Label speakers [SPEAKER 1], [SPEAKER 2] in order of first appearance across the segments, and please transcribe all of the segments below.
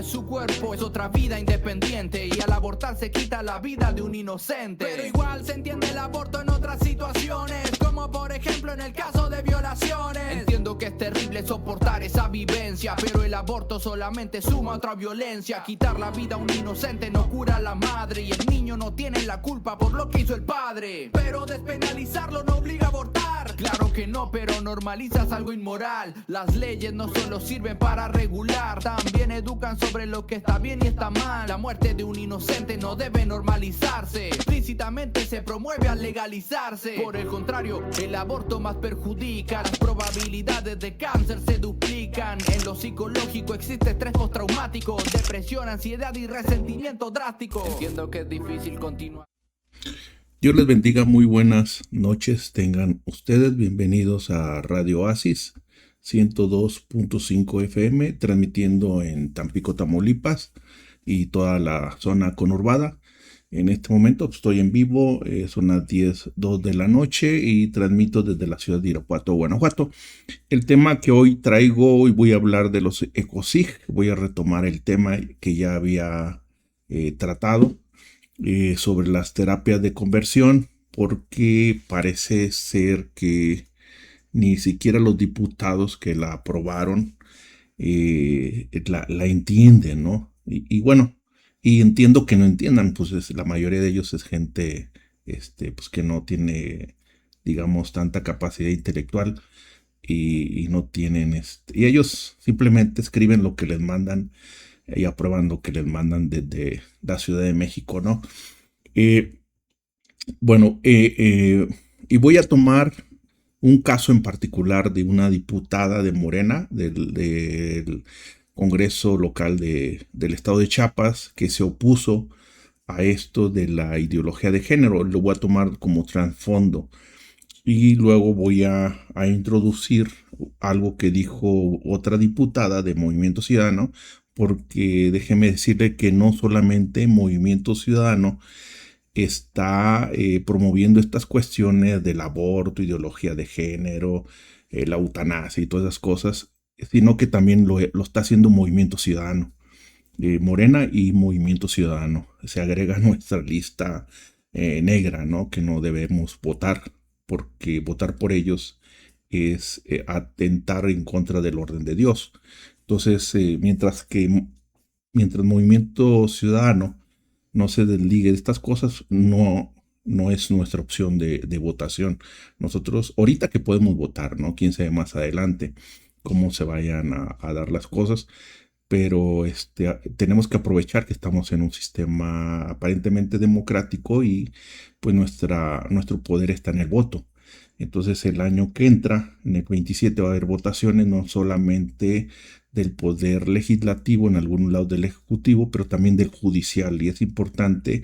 [SPEAKER 1] su cuerpo es otra vida independiente y al abortar se quita la vida de un inocente. Pero igual se entiende el aborto en otras situaciones, como por ejemplo en el caso de violaciones. Entiendo que es terrible soportar esa vivencia, pero el aborto solamente suma otra violencia. Quitar la vida a un inocente no cura a la madre y el niño no tiene la culpa por lo que hizo el padre. Pero despenalizarlo no obliga a abortar. Claro que no, pero normalizas algo inmoral. Las leyes no solo sirven para regular, también educan sobre lo que está bien y está mal. La muerte de un inocente no debe normalizarse, explícitamente se promueve al legalizarse. Por el contrario, el aborto más perjudica, las probabilidades de cáncer se duplican. En lo psicológico existe estrés postraumático, depresión, ansiedad y resentimiento drástico. Entiendo que es difícil continuar.
[SPEAKER 2] Dios les bendiga, muy buenas noches tengan ustedes, bienvenidos a Radio Oasis 102.5 FM, transmitiendo en Tampico, Tamaulipas y toda la zona conurbada. En este momento estoy en vivo, son las 10:02 de la noche y transmito desde la ciudad de Irapuato, Guanajuato. El tema que hoy traigo, hoy voy a hablar de los ECOSIG, voy a retomar el tema que ya había tratado. Sobre las terapias de conversión, porque parece ser que ni siquiera los diputados que la aprobaron la entienden, ¿no? Y bueno, y entiendo que no entiendan, pues la mayoría de ellos es gente pues que no tiene, digamos, tanta capacidad intelectual y no tienen, y ellos simplemente escriben lo que les mandan y aprueban lo que les mandan desde la Ciudad de México, ¿no? Y voy a tomar un caso en particular de una diputada de Morena, del Congreso local del estado de Chiapas, que se opuso a esto de la ideología de género. Lo voy a tomar como trasfondo. Y luego voy a introducir algo que dijo otra diputada de Movimiento Ciudadano, porque déjeme decirle que no solamente Movimiento Ciudadano está promoviendo estas cuestiones del aborto, ideología de género, la eutanasia y todas esas cosas, sino que también lo está haciendo Movimiento Ciudadano. Morena y Movimiento Ciudadano se agrega a nuestra lista negra, ¿no? Que no debemos votar, porque votar por ellos es atentar en contra del orden de Dios. Entonces, mientras Movimiento Ciudadano no se desligue de estas cosas, no es nuestra opción de votación. Nosotros, ahorita que podemos votar, ¿no? Quién sabe más adelante cómo se vayan a dar las cosas, pero tenemos que aprovechar que estamos en un sistema aparentemente democrático y pues nuestro poder está en el voto. Entonces el año que entra, en el 27, va a haber votaciones no solamente del poder legislativo, en algún lado del ejecutivo, pero también del judicial. Y es importante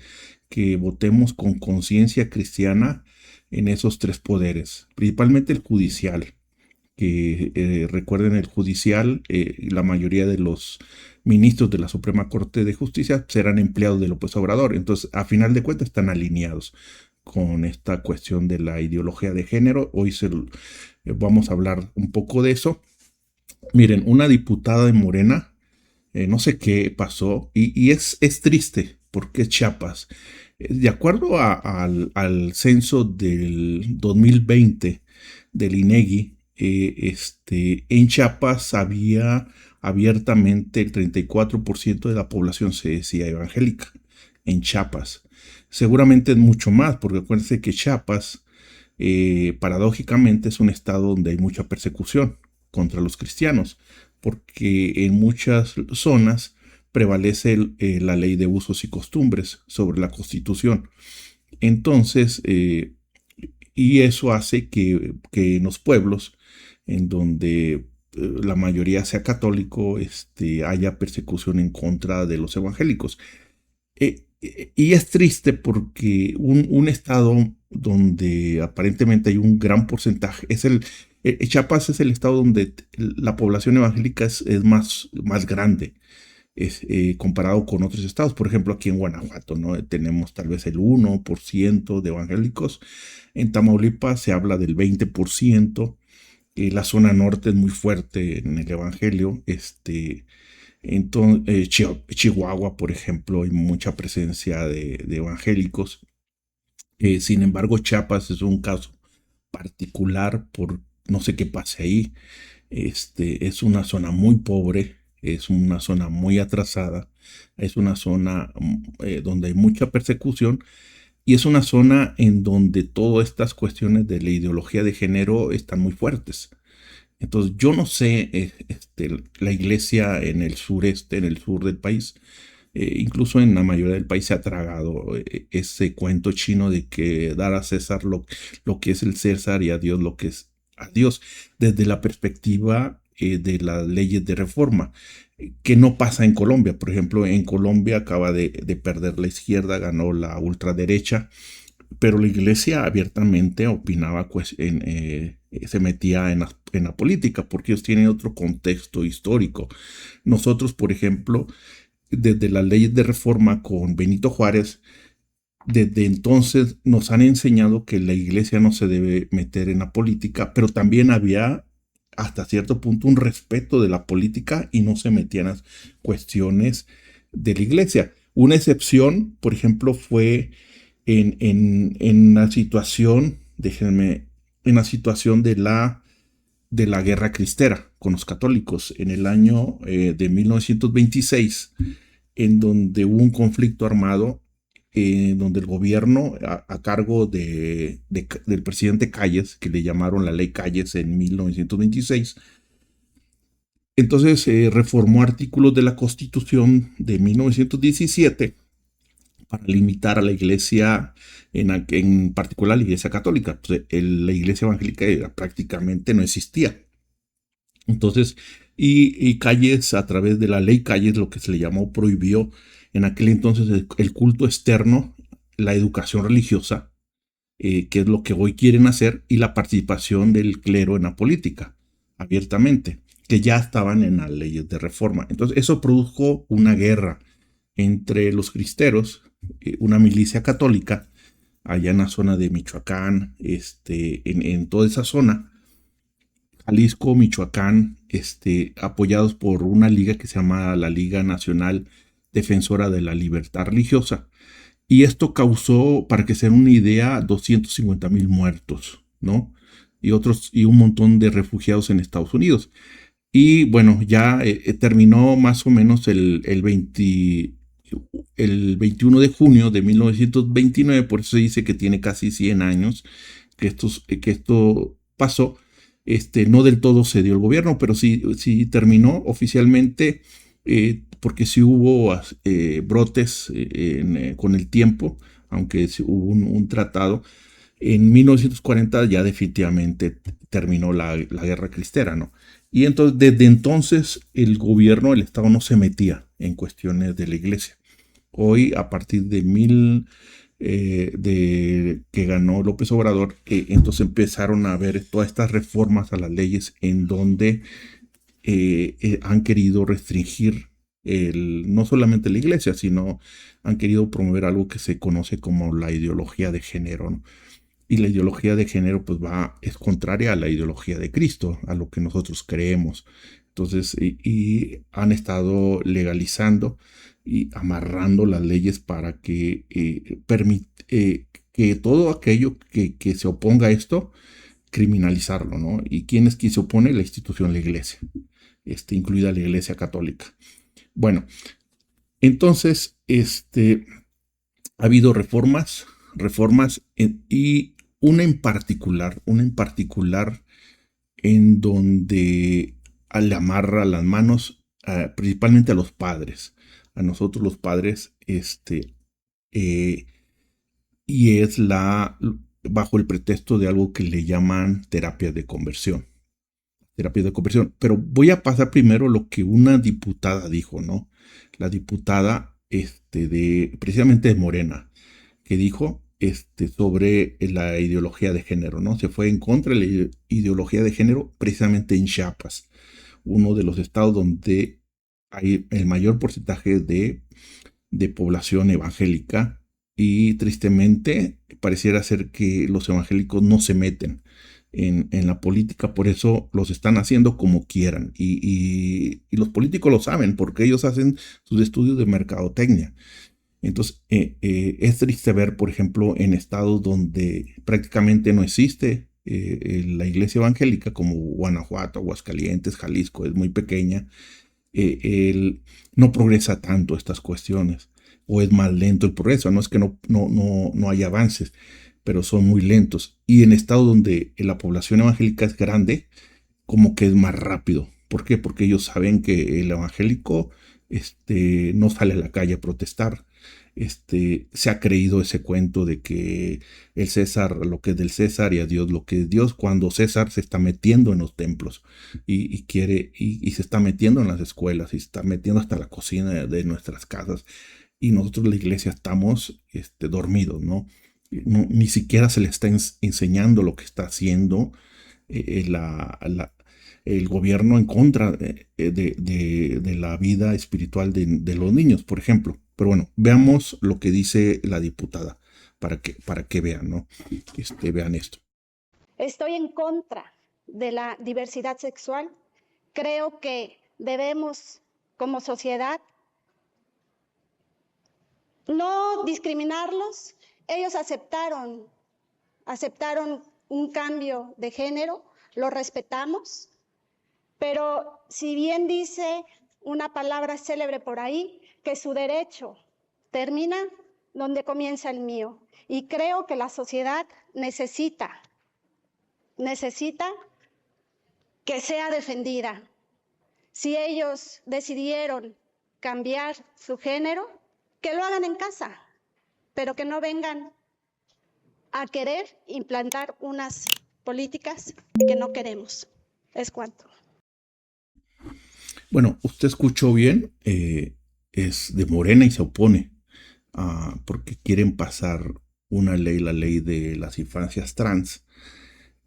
[SPEAKER 2] que votemos con conciencia cristiana en esos tres poderes, principalmente el judicial. Que recuerden, el judicial, la mayoría de los ministros de la Suprema Corte de Justicia serán empleados de López Obrador. Entonces, a final de cuentas, están alineados con esta cuestión de la ideología de género. Hoy vamos a hablar un poco de eso. Miren, una diputada de Morena, no sé qué pasó, y es triste porque es Chiapas. De acuerdo al censo del 2020 del INEGI, en Chiapas había abiertamente el 34% de la población se decía evangélica. En Chiapas. Seguramente es mucho más, porque acuérdense que Chiapas, paradójicamente, es un estado donde hay mucha persecución contra los cristianos, porque en muchas zonas prevalece la ley de usos y costumbres sobre la Constitución. Entonces, y eso hace que en los pueblos en donde la mayoría sea católico, haya persecución en contra de los evangélicos. Y es triste porque un estado donde aparentemente hay un gran porcentaje, Chiapas es el estado donde la población evangélica es más grande, comparado con otros estados. Por ejemplo, aquí en Guanajuato, ¿no? Tenemos tal vez el 1% de evangélicos. En Tamaulipas se habla del 20%. La zona norte es muy fuerte en el evangelio. Entonces, Chihuahua, por ejemplo, hay mucha presencia de evangélicos. Sin embargo, Chiapas es un caso particular por no sé qué pase ahí. Es una zona muy pobre, es una zona muy atrasada, es una zona donde hay mucha persecución y es una zona en donde todas estas cuestiones de la ideología de género están muy fuertes. Entonces, yo no sé, la iglesia en el sureste, en el sur del país, incluso en la mayoría del país se ha tragado ese cuento chino de que dar a César lo que es el César y a Dios lo que es a Dios, desde la perspectiva de las leyes de reforma, que no pasa en Colombia. Por ejemplo, en Colombia acaba de perder la izquierda, ganó la ultraderecha, pero la iglesia abiertamente opinaba, pues, se metía en la política, porque ellos tienen otro contexto histórico. Nosotros, por ejemplo, desde las leyes de reforma con Benito Juárez, desde entonces nos han enseñado que la iglesia no se debe meter en la política, pero también había hasta cierto punto un respeto de la política y no se metían las cuestiones de la iglesia. Una excepción, por ejemplo, fue en la situación, déjenme, en la situación de la guerra cristera con los católicos en el año de 1926, en donde hubo un conflicto armado, donde el gobierno a cargo del presidente Calles, que le llamaron la ley Calles en 1926, entonces reformó artículos de la Constitución de 1917 para limitar a la iglesia, en particular la iglesia católica. Pues, la iglesia evangélica prácticamente no existía. Entonces, y Calles, a través de la ley Calles, lo que se le llamó, prohibió en aquel entonces el culto externo, la educación religiosa, que es lo que hoy quieren hacer, y la participación del clero en la política, abiertamente, que ya estaban en las leyes de reforma. Entonces, eso produjo una guerra entre los cristeros, una milicia católica, allá en la zona de Michoacán, en toda esa zona, Jalisco, Michoacán, apoyados por una liga que se llama la Liga Nacional Defensora de la Libertad Religiosa. Y esto causó, para que se den una idea, 250,000 muertos, ¿no? Y un montón de refugiados en Estados Unidos. Y bueno, ya terminó más o menos el 21 de junio de 1929, por eso se dice que tiene casi 100 años que esto pasó. No del todo se dio el gobierno, pero sí terminó oficialmente, porque sí hubo brotes con el tiempo, aunque sí hubo un tratado. En 1940 ya definitivamente terminó la guerra cristera, ¿no? Y entonces, desde entonces, el gobierno, el Estado no se metía en cuestiones de la iglesia. Hoy, a partir de que ganó López Obrador, entonces empezaron a ver todas estas reformas a las leyes en donde han querido restringir no solamente la iglesia, sino han querido promover algo que se conoce como la ideología de género, ¿no? Y la ideología de género pues es contraria a la ideología de Cristo, a lo que nosotros creemos. Entonces, y han estado legalizando y amarrando las leyes para que que todo aquello que se oponga a esto, criminalizarlo, ¿no? ¿Y quién es quien se opone? La institución, la iglesia, incluida la iglesia católica. Bueno, entonces, ha habido reformas y una en particular en donde le amarra las manos principalmente a los padres, a nosotros los padres, eh, y es bajo el pretexto de algo que le llaman terapias de conversión. Terapias de conversión. Pero voy a pasar primero lo que una diputada dijo, ¿no? La diputada precisamente de Morena, que dijo sobre la ideología de género, ¿no? Se fue en contra de la ideología de género precisamente en Chiapas, uno de los estados donde hay el mayor porcentaje de población evangélica, y tristemente pareciera ser que los evangélicos no se meten en la política, por eso los están haciendo como quieran. Y los políticos lo saben, porque ellos hacen sus estudios de mercadotecnia. Entonces, es triste ver, por ejemplo, en estados donde prácticamente no existe la iglesia evangélica, como Guanajuato, Aguascalientes, Jalisco, es muy pequeña, no progresa tanto estas cuestiones, o es más lento el progreso. No es que no hay avances, pero son muy lentos. Y en estados donde la población evangélica es grande, como que es más rápido. ¿Por qué? Porque ellos saben que el evangélico no sale a la calle a protestar. Se ha creído ese cuento de que el César lo que es del César y a Dios lo que es Dios, cuando César se está metiendo en los templos y se está metiendo en las escuelas y se está metiendo hasta la cocina de nuestras casas, y nosotros la iglesia estamos dormidos, ¿no? Ni siquiera se le está enseñando lo que está haciendo el gobierno en contra de la vida espiritual de los niños, por ejemplo. Pero bueno, veamos lo que dice la diputada para que vean, ¿no? Vean esto.
[SPEAKER 3] Estoy en contra de la diversidad sexual. Creo que debemos, como sociedad, no discriminarlos. Ellos aceptaron un cambio de género, lo respetamos, pero si bien dice una palabra célebre por ahí, que su derecho termina donde comienza el mío. Y creo que la sociedad necesita que sea defendida. Si ellos decidieron cambiar su género, que lo hagan en casa, pero que no vengan a querer implantar unas políticas que no queremos. Es cuanto.
[SPEAKER 2] Bueno, usted escuchó bien, es de Morena y se opone porque quieren pasar una ley, la ley de las infancias trans,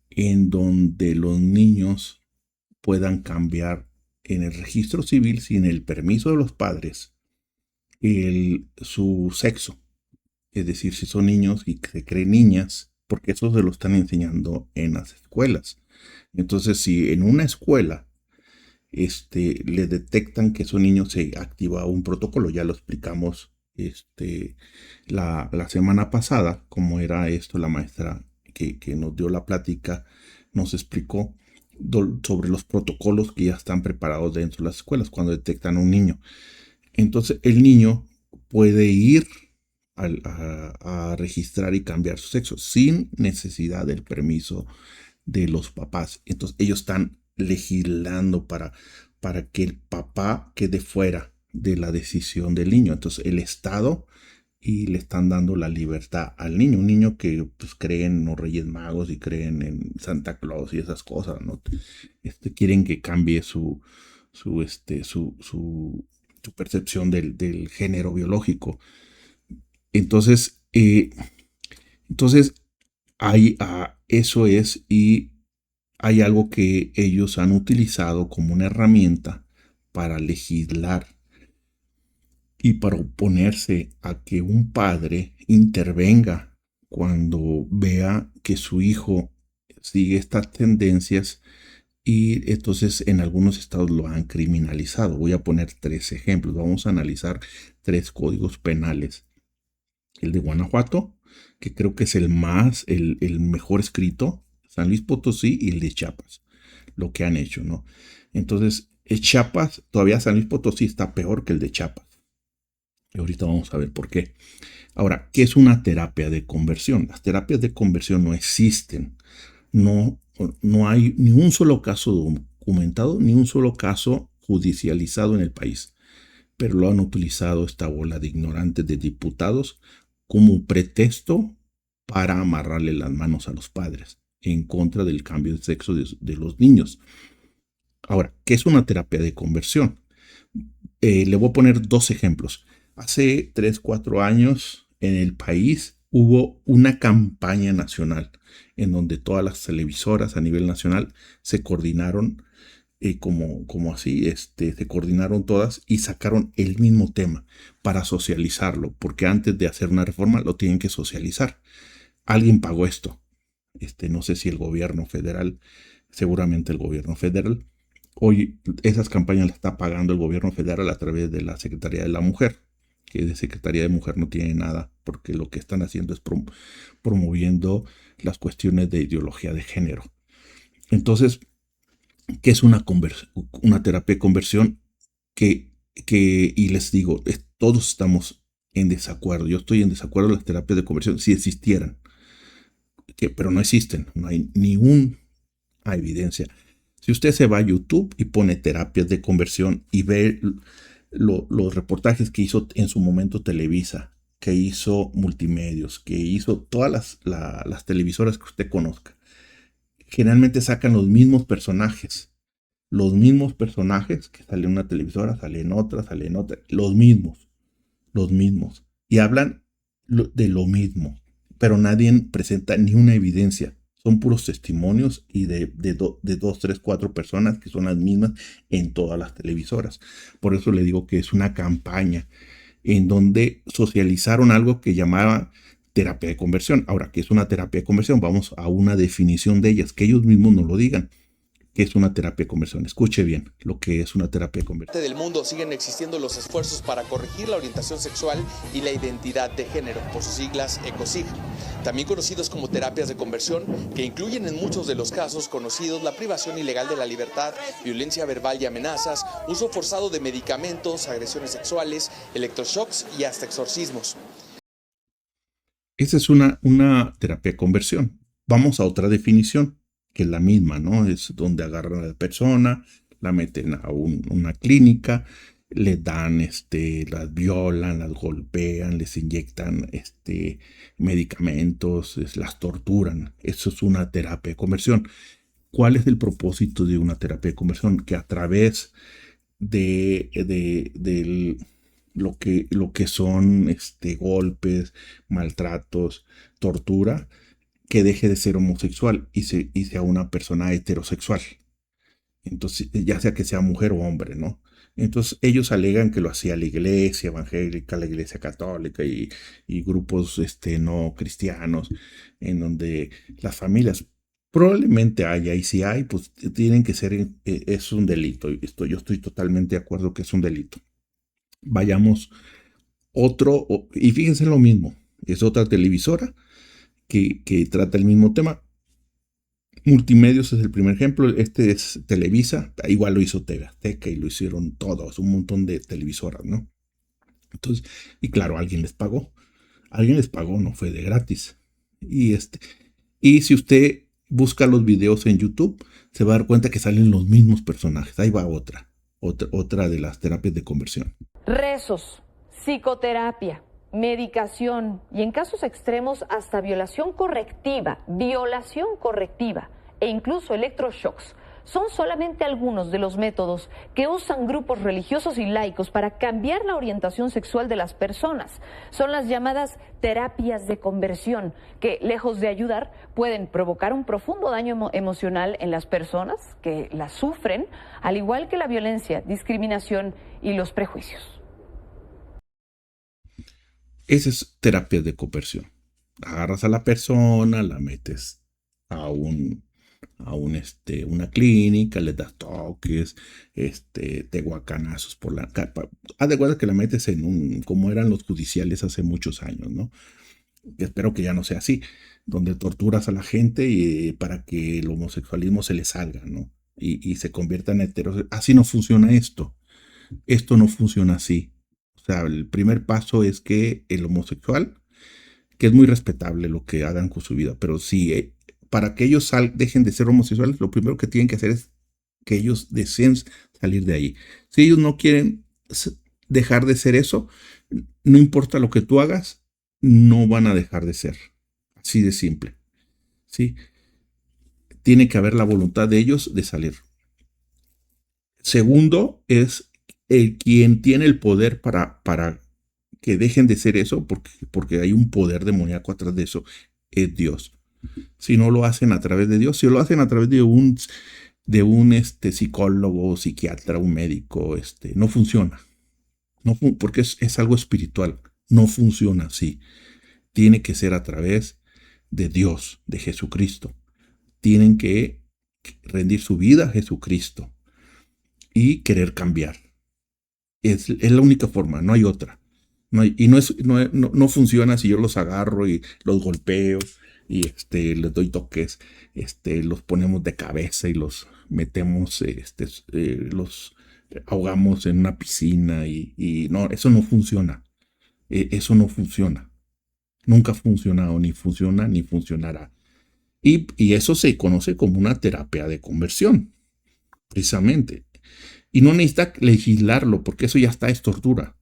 [SPEAKER 2] en donde los niños puedan cambiar en el registro civil, sin el permiso de los padres, su sexo. Es decir, si son niños y se creen niñas, porque eso se lo están enseñando en las escuelas. Entonces, si en una escuela le detectan que son niños, se activa un protocolo. Ya lo explicamos la semana pasada, cómo era esto. La maestra que nos dio la plática nos explicó sobre los protocolos que ya están preparados dentro de las escuelas cuando detectan a un niño. Entonces el niño puede ir a registrar y cambiar su sexo sin necesidad del permiso de los papás. Entonces ellos están legislando para que el papá quede fuera de la decisión del niño. Entonces el Estado le están dando la libertad al niño. Un niño que pues cree en los Reyes Magos y creen en Santa Claus y esas cosas, ¿no? Quieren que cambie su percepción del género biológico. Entonces eso es, y hay algo que ellos han utilizado como una herramienta para legislar y para oponerse a que un padre intervenga cuando vea que su hijo sigue estas tendencias, y entonces en algunos estados lo han criminalizado. Voy a poner 3 ejemplos. Vamos a analizar 3 códigos penales. El de Guanajuato, que creo que es el mejor escrito, San Luis Potosí, y el de Chiapas, lo que han hecho, ¿no? Entonces, Chiapas, todavía San Luis Potosí está peor que el de Chiapas. Y ahorita vamos a ver por qué. Ahora, ¿qué es una terapia de conversión? Las terapias de conversión no existen. No hay ni un solo caso documentado, ni un solo caso judicializado en el país. Pero lo han utilizado esta bola de ignorantes de diputados como pretexto para amarrarle las manos a los padres en contra del cambio de sexo de los niños. Ahora, ¿qué es una terapia de conversión? Le voy a poner 2 ejemplos. Hace 3-4 años en el país hubo una campaña nacional en donde todas las televisoras a nivel nacional se coordinaron, se coordinaron todas y sacaron el mismo tema para socializarlo, porque antes de hacer una reforma lo tienen que socializar. Alguien pagó esto. no sé si el gobierno federal, seguramente el gobierno federal. Hoy esas campañas las está pagando el gobierno federal a través de la Secretaría de la Mujer, que de Secretaría de Mujer no tiene nada, porque lo que están haciendo es promoviendo las cuestiones de ideología de género. Entonces, ¿qué es una terapia de conversión? Y les digo, todos estamos en desacuerdo. Yo estoy en desacuerdo de las terapias de conversión si existieran, pero no existen, no hay ni una evidencia. Si usted se va a YouTube y pone terapias de conversión y ve los reportajes que hizo en su momento Televisa, que hizo Multimedios, que hizo todas las televisoras que usted conozca, generalmente sacan los mismos personajes que salen en una televisora, salen en otra, los mismos, y hablan de lo mismo, pero nadie presenta ni una evidencia. Son puros testimonios y de 2, 3, 4 personas que son las mismas en todas las televisoras. Por eso le digo que es una campaña en donde socializaron algo que llamaban terapia de conversión. Ahora, ¿qué es una terapia de conversión? Vamos a una definición de ellas, que ellos mismos nos lo digan. ¿Qué es una terapia de conversión? Escuche bien lo que es una terapia de conversión.
[SPEAKER 4] Del mundo siguen existiendo los esfuerzos para corregir la orientación sexual y la identidad de género, por sus siglas ECOSIG, también conocidos como terapias de conversión, que incluyen en muchos de los casos conocidos la privación ilegal de la libertad, violencia verbal y amenazas, uso forzado de medicamentos, agresiones sexuales, electroshocks y hasta exorcismos.
[SPEAKER 2] Esa es una terapia de conversión. Vamos a otra definición, que es la misma, ¿no? Es donde agarran a la persona, la meten a una clínica, le dan, las violan, las golpean, les inyectan, medicamentos, las torturan. Eso es una terapia de conversión. ¿Cuál es el propósito de una terapia de conversión? Que a través de lo que son golpes, maltratos, tortura, que deje de ser homosexual y sea una persona heterosexual. Entonces, ya sea que sea mujer o hombre, ¿no? Entonces, ellos alegan que lo hacía la iglesia evangélica, la iglesia católica y grupos no cristianos, en donde las familias probablemente haya, y si hay, pues tienen que ser, es un delito. Yo estoy totalmente de acuerdo que es un delito. Vayamos y fíjense lo mismo, es otra televisora que trata el mismo tema. Multimedios es el primer ejemplo, este es Televisa, igual lo hizo TV Azteca y lo hicieron todos, un montón de televisoras, ¿no? Entonces, y claro, alguien les pagó, no fue de gratis. Y si usted busca los videos en YouTube, se va a dar cuenta que salen los mismos personajes. Ahí va otra de las terapias de conversión.
[SPEAKER 5] Rezos, psicoterapia, medicación y en casos extremos hasta violación correctiva e incluso electroshocks son solamente algunos de los métodos que usan grupos religiosos y laicos para cambiar la orientación sexual de las personas. Son las llamadas terapias de conversión que, lejos de ayudar, pueden provocar un profundo daño emocional en las personas que las sufren, al igual que la violencia, discriminación y los prejuicios.
[SPEAKER 2] Esa es terapia de conversión. Agarras a la persona, la metes a una clínica, le das toques, te guacanazos por la capa. Haz de cuenta que la metes como eran los judiciales hace muchos años, ¿no? Espero que ya no sea así, donde torturas a la gente para que el homosexualismo se le salga, ¿no? Y se convierta en heterosexual. Así no funciona esto. Esto no funciona así. O sea, el primer paso es que el homosexual, que es muy respetable lo que hagan con su vida, pero sí, para que ellos dejen de ser homosexuales, lo primero que tienen que hacer es que ellos deseen salir de ahí. Si ellos no quieren dejar de ser eso, no importa lo que tú hagas, no van a dejar de ser. Así de simple. ¿Sí? Tiene que haber la voluntad de ellos de salir. Segundo, es quien tiene el poder para que dejen de ser eso, porque hay un poder demoníaco atrás de eso, es Dios. Si no lo hacen a través de Dios, si lo hacen a través de un psicólogo, psiquiatra, un médico, no funciona. Porque es algo espiritual. No funciona así. Tiene que ser a través de Dios, de Jesucristo. Tienen que rendir su vida a Jesucristo y querer cambiar. Es la única forma, no hay otra. No funciona si yo los agarro y los golpeo y les doy toques, los ponemos de cabeza y los metemos, los ahogamos en una piscina y no, eso no funciona. Eso no funciona. Nunca ha funcionado, ni funciona, ni funcionará. Y eso se conoce como una terapia de conversión, precisamente. Y no necesita legislarlo, porque eso ya está, es tortura.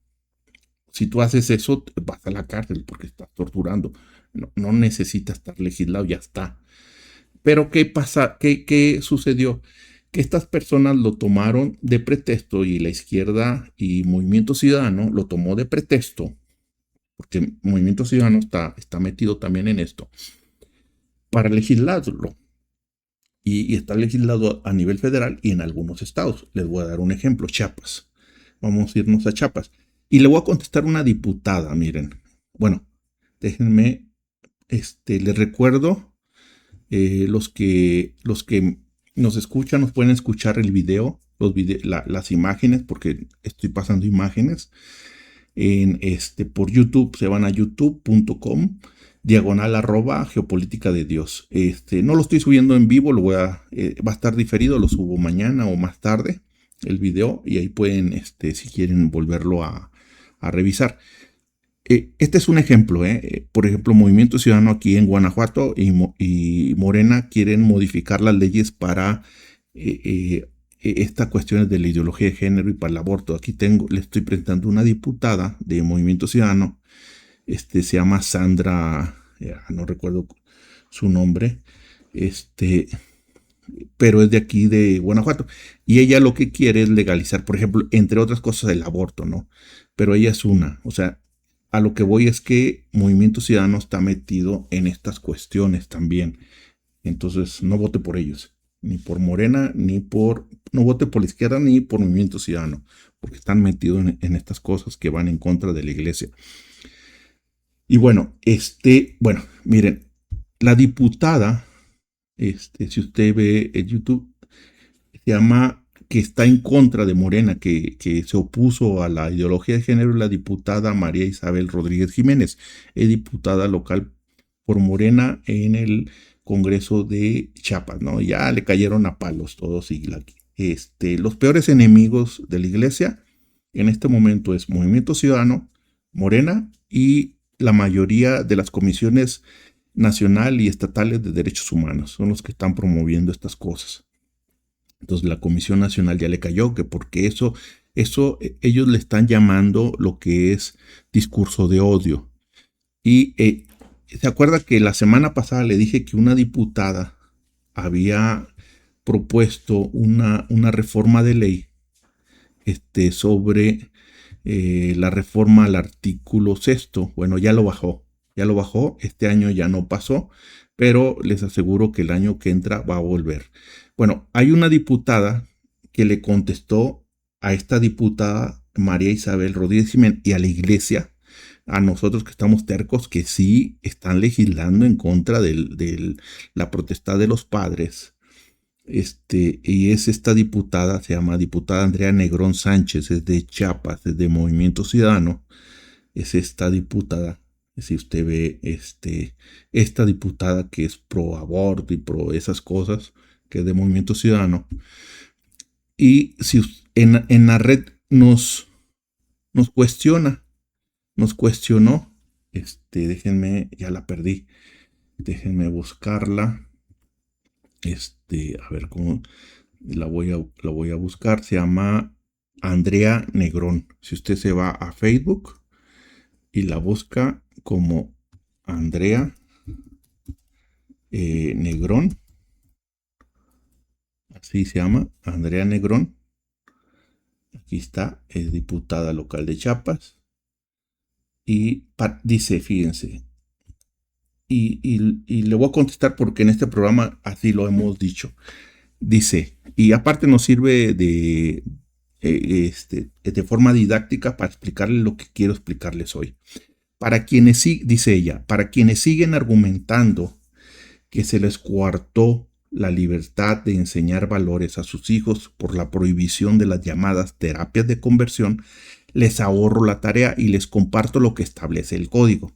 [SPEAKER 2] Si tú haces eso, vas a la cárcel porque estás torturando. No necesita estar legislado, ya está. Pero ¿qué pasa? ¿Qué sucedió? Que estas personas lo tomaron de pretexto, y la izquierda y Movimiento Ciudadano lo tomó de pretexto, porque Movimiento Ciudadano está metido también en esto, para legislarlo. Y está legislado a nivel federal y en algunos estados. Les voy a dar un ejemplo, Chiapas. Vamos a irnos a Chiapas. Y le voy a contestar una diputada, miren. Bueno, déjenme, les recuerdo, los que nos escuchan, nos pueden escuchar el video, las imágenes, porque estoy pasando imágenes. Por YouTube, se van a youtube.com/geopolítica de Dios. No lo estoy subiendo en vivo, va a estar diferido, lo subo mañana o más tarde, el video, y ahí pueden, si quieren volverlo a revisar. Este es un ejemplo, por ejemplo, Movimiento Ciudadano aquí en Guanajuato y Morena quieren modificar las leyes para estas cuestiones de la ideología de género y para el aborto. Aquí le estoy presentando una diputada de Movimiento Ciudadano, se llama Sandra, no recuerdo su nombre, pero es de aquí de Guanajuato, y ella lo que quiere es legalizar, por ejemplo, entre otras cosas, el aborto, ¿no? Pero ella es una, o sea, a lo que voy es que Movimiento Ciudadano está metido en estas cuestiones también. Entonces, no vote por ellos, ni por Morena, no vote por la izquierda, ni por Movimiento Ciudadano, porque están metidos en estas cosas que van en contra de la iglesia. Y bueno, miren, la diputada, si usted ve en YouTube, se llama, que está en contra de Morena, que se opuso a la ideología de género, la diputada María Isabel Rodríguez Jiménez, es diputada local por Morena en el Congreso de Chiapas, ¿no? Ya le cayeron a palos todos, y los peores enemigos de la iglesia en este momento es Movimiento Ciudadano, Morena y la mayoría de las comisiones nacional y estatales de derechos humanos. Son los que están promoviendo estas cosas. Entonces la Comisión Nacional ya le cayó, que porque eso ellos le están llamando lo que es discurso de odio. Y se acuerda que la semana pasada le dije que una diputada había propuesto una reforma de ley sobre la reforma al artículo 6. Bueno, ya lo bajó, este año ya no pasó, pero les aseguro que el año que entra va a volver. Bueno, hay una diputada que le contestó a esta diputada María Isabel Rodríguez Jiménez y a la iglesia, a nosotros que estamos tercos, que sí están legislando en contra de la potestad de los padres. Y es esta diputada, se llama diputada Andrea Negrón Sánchez, es de Chiapas, es de Movimiento Ciudadano. Es esta diputada, si usted ve esta diputada que es pro aborto y pro esas cosas, que es de Movimiento Ciudadano. Y si en la red nos cuestionó, déjenme, ya la perdí, déjenme buscarla. A ver cómo la voy a buscar. Se llama Andrea Negrón. Si usted se va a Facebook y la busca como Andrea Negrón, así se llama, Andrea Negrón. Aquí está, es diputada local de Chiapas. Y dice, fíjense, y le voy a contestar porque en este programa así lo hemos dicho. Dice, y aparte nos sirve de forma didáctica para explicarles lo que quiero explicarles hoy. dice ella, para quienes siguen argumentando que se les coartó la libertad de enseñar valores a sus hijos por la prohibición de las llamadas terapias de conversión, les ahorro la tarea y les comparto lo que establece el código.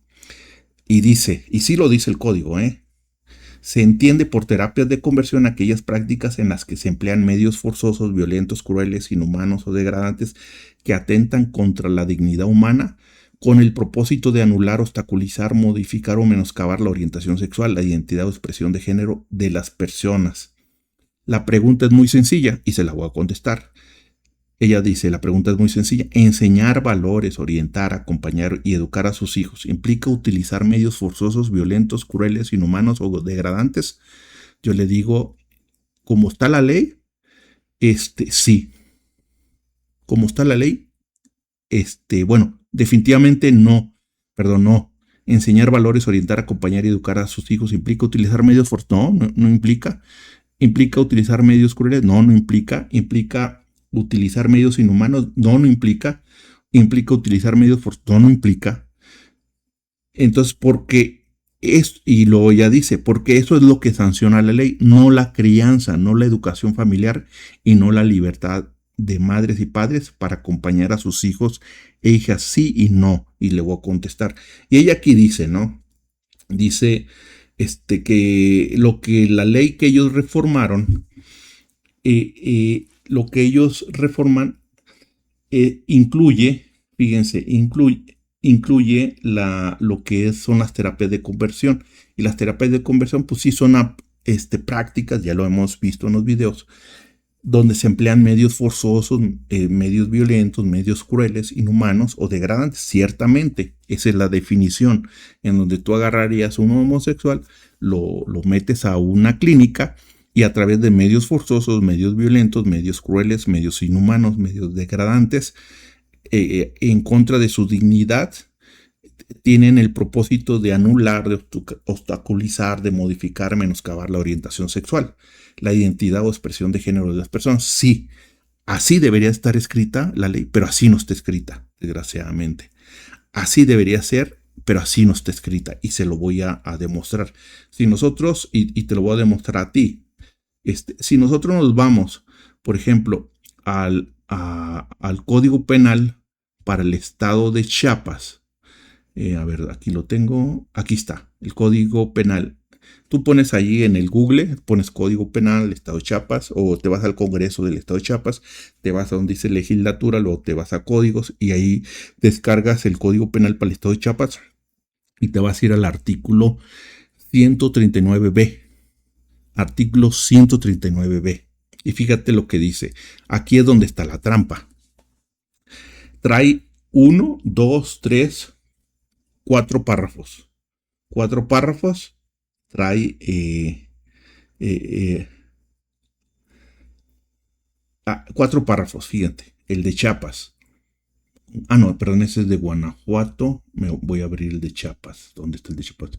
[SPEAKER 2] Y dice, y sí lo dice el código, se entiende por terapias de conversión aquellas prácticas en las que se emplean medios forzosos, violentos, crueles, inhumanos o degradantes que atentan contra la dignidad humana con el propósito de anular, obstaculizar, modificar o menoscabar la orientación sexual, la identidad o expresión de género de las personas. La pregunta es muy sencilla y se la voy a contestar. Ella dice, la pregunta es muy sencilla. Enseñar valores, orientar, acompañar y educar a sus hijos ¿implica utilizar medios forzosos, violentos, crueles, inhumanos o degradantes? Yo le digo, ¿cómo está la ley? Sí. ¿Cómo está la ley? Bueno, definitivamente no. Perdón, no. Enseñar valores, orientar, acompañar y educar a sus hijos ¿implica utilizar medios forzosos? No implica. ¿Implica utilizar medios crueles? No implica. ¿Implica utilizar medios inhumanos? No implica. ¿Implica utilizar medios forzosos? No implica. Entonces, porque es, y luego ya dice, porque eso es lo que sanciona la ley, no la crianza, no la educación familiar y no la libertad de madres y padres para acompañar a sus hijos e hijas, sí y no. Y le voy a contestar. Y ella aquí dice, ¿no? Dice que lo que la ley que ellos reformaron, lo que ellos reforman incluye, fíjense, incluye lo que son las terapias de conversión. Y las terapias de conversión, pues sí son prácticas, ya lo hemos visto en los videos, donde se emplean medios forzosos, medios violentos, medios crueles, inhumanos o degradantes. Ciertamente, esa es la definición, en donde tú agarrarías a un homosexual, lo metes a una clínica y a través de medios forzosos, medios violentos, medios crueles, medios inhumanos, medios degradantes, en contra de su dignidad, tienen el propósito de anular, de obstaculizar, de modificar, menoscabar la orientación sexual, la identidad o expresión de género de las personas. Sí, así debería estar escrita la ley, pero así no está escrita, desgraciadamente. Así debería ser, pero así no está escrita y se lo voy a demostrar. Si nosotros, y te lo voy a demostrar a ti, si nosotros nos vamos, por ejemplo, al Código Penal para el estado de Chiapas, a ver, aquí lo tengo, aquí está, el Código Penal. Tú pones allí en el Google, pones Código Penal del Estado de Chiapas, o te vas al Congreso del Estado de Chiapas, te vas a donde dice legislatura, luego te vas a códigos y ahí descargas el Código Penal para el Estado de Chiapas y te vas a ir al artículo 139B. Artículo 139B. Y fíjate lo que dice. Aquí es donde está la trampa. Trae 1, 2, 3, 4 párrafos. 4 párrafos. Trae 4 párrafos, fíjate. El de Chiapas. No, perdón, ese es de Guanajuato. Me voy a abrir el de Chiapas. ¿Dónde está el de Chiapas?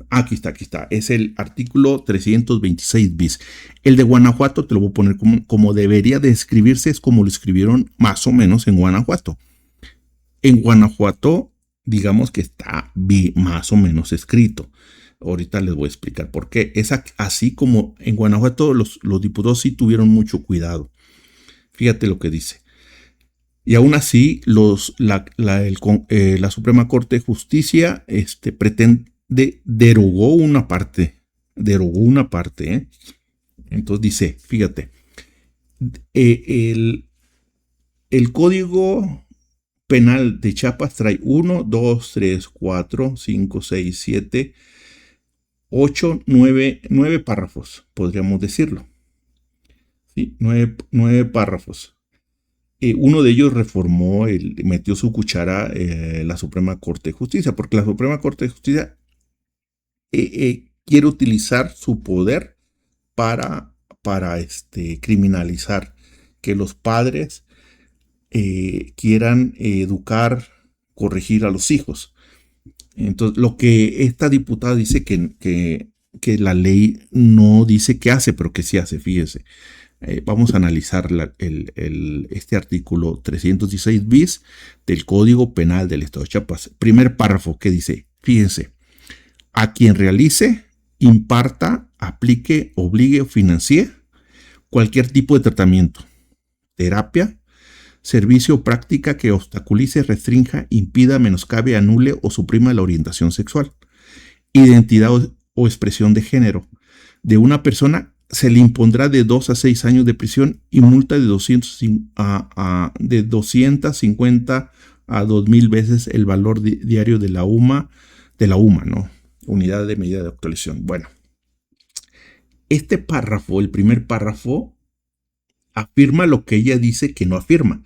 [SPEAKER 2] Aquí está. Es el artículo 326 bis. El de Guanajuato te lo voy a poner como debería de escribirse, es como lo escribieron más o menos en Guanajuato. En Guanajuato, digamos que está más o menos escrito. Ahorita les voy a explicar por qué. Es así como en Guanajuato los diputados sí tuvieron mucho cuidado. Fíjate lo que dice. Y aún así, la Suprema Corte de Justicia derogó una parte. Entonces dice, fíjate, el Código Penal de Chiapas trae 1, 2, 3, 4, 5, 6, 7, 8, 9 párrafos, podríamos decirlo. ¿Sí? 9 párrafos. Uno de ellos metió su cuchara la Suprema Corte de Justicia, porque la Suprema Corte de Justicia quiere utilizar su poder para criminalizar, que los padres quieran educar, corregir a los hijos. Entonces, lo que esta diputada dice que la ley no dice que hace, pero que sí hace, fíjese. Vamos a analizar este artículo 316 bis del Código Penal del Estado de Chiapas. Primer párrafo que dice, fíjense, a quien realice, imparta, aplique, obligue o financie cualquier tipo de tratamiento, terapia, servicio o práctica que obstaculice, restrinja, impida, menoscabe, anule o suprima la orientación sexual, identidad o expresión de género de una persona, se le impondrá de 2 a 6 años de prisión y multa de 250 a 2,000 veces el valor diario de la UMA, ¿no? Unidad de medida de actualización. Bueno, este párrafo, el primer párrafo, afirma lo que ella dice que no afirma.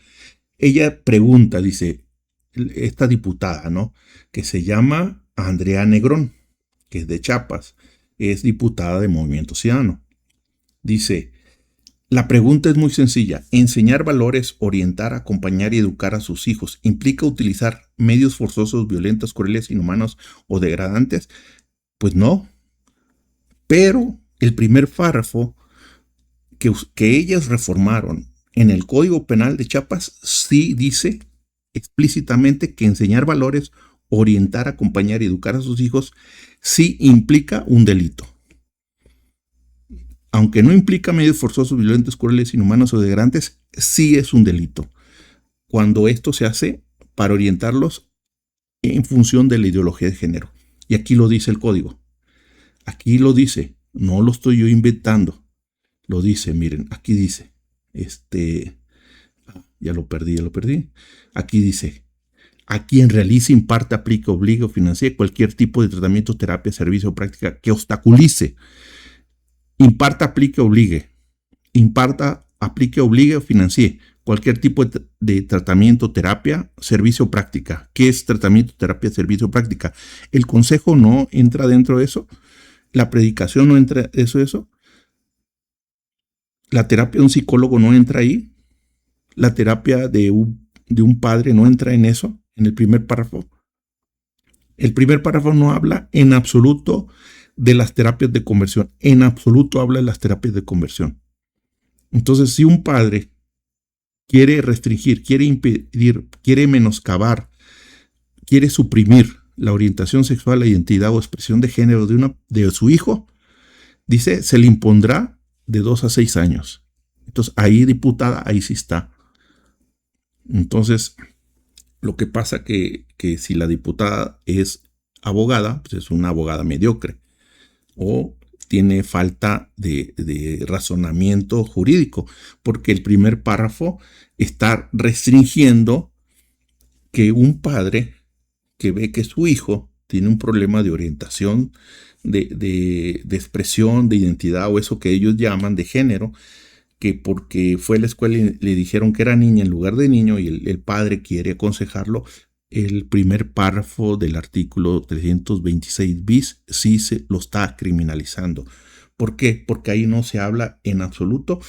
[SPEAKER 2] Ella pregunta, dice, esta diputada, ¿no? Que se llama Andrea Negrón, que es de Chiapas, es diputada de Movimiento Ciudadano. Dice, la pregunta es muy sencilla. ¿Enseñar valores, orientar, acompañar y educar a sus hijos implica utilizar medios forzosos, violentos, crueles, inhumanos o degradantes? Pues no. Pero el primer párrafo que ellas reformaron en el Código Penal de Chiapas sí dice explícitamente que enseñar valores, orientar, acompañar y educar a sus hijos sí implica un delito. Aunque no implica medios forzosos, violentos, crueles, inhumanos o degradantes, sí es un delito. Cuando esto se hace para orientarlos en función de la ideología de género. Y aquí lo dice el código. Aquí lo dice. No lo estoy yo inventando. Lo dice, miren, aquí dice. Ya lo perdí. Aquí dice. A quien realice, imparte, aplique, obligue o financie cualquier tipo de tratamiento, terapia, servicio o práctica que obstaculice. Imparta, aplique, obligue. Imparta, aplique, obligue o financie cualquier tipo de tratamiento, terapia, servicio o práctica. ¿Qué es tratamiento, terapia, servicio o práctica? El consejo no entra dentro de eso. La predicación no entra eso. La terapia de un psicólogo no entra ahí. La terapia de un padre no entra en eso, en el primer párrafo. El primer párrafo no habla en absoluto de las terapias de conversión. En absoluto habla de las terapias de conversión. Entonces, si un padre quiere restringir, quiere impedir, quiere menoscabar, quiere suprimir la orientación sexual, la identidad o expresión de género de su hijo, dice, se le impondrá de 2 a 6 años. Entonces, ahí, diputada, ahí sí está. Entonces, lo que pasa que si la diputada es abogada, pues es una abogada mediocre o tiene falta de razonamiento jurídico, porque el primer párrafo está restringiendo que un padre que ve que su hijo tiene un problema de orientación, de expresión, de identidad o eso que ellos llaman de género, que porque fue a la escuela y le dijeron que era niña en lugar de niño y el padre quiere aconsejarlo, el primer párrafo del artículo 326 bis sí se lo está criminalizando. ¿Por qué? Porque ahí no se habla en absoluto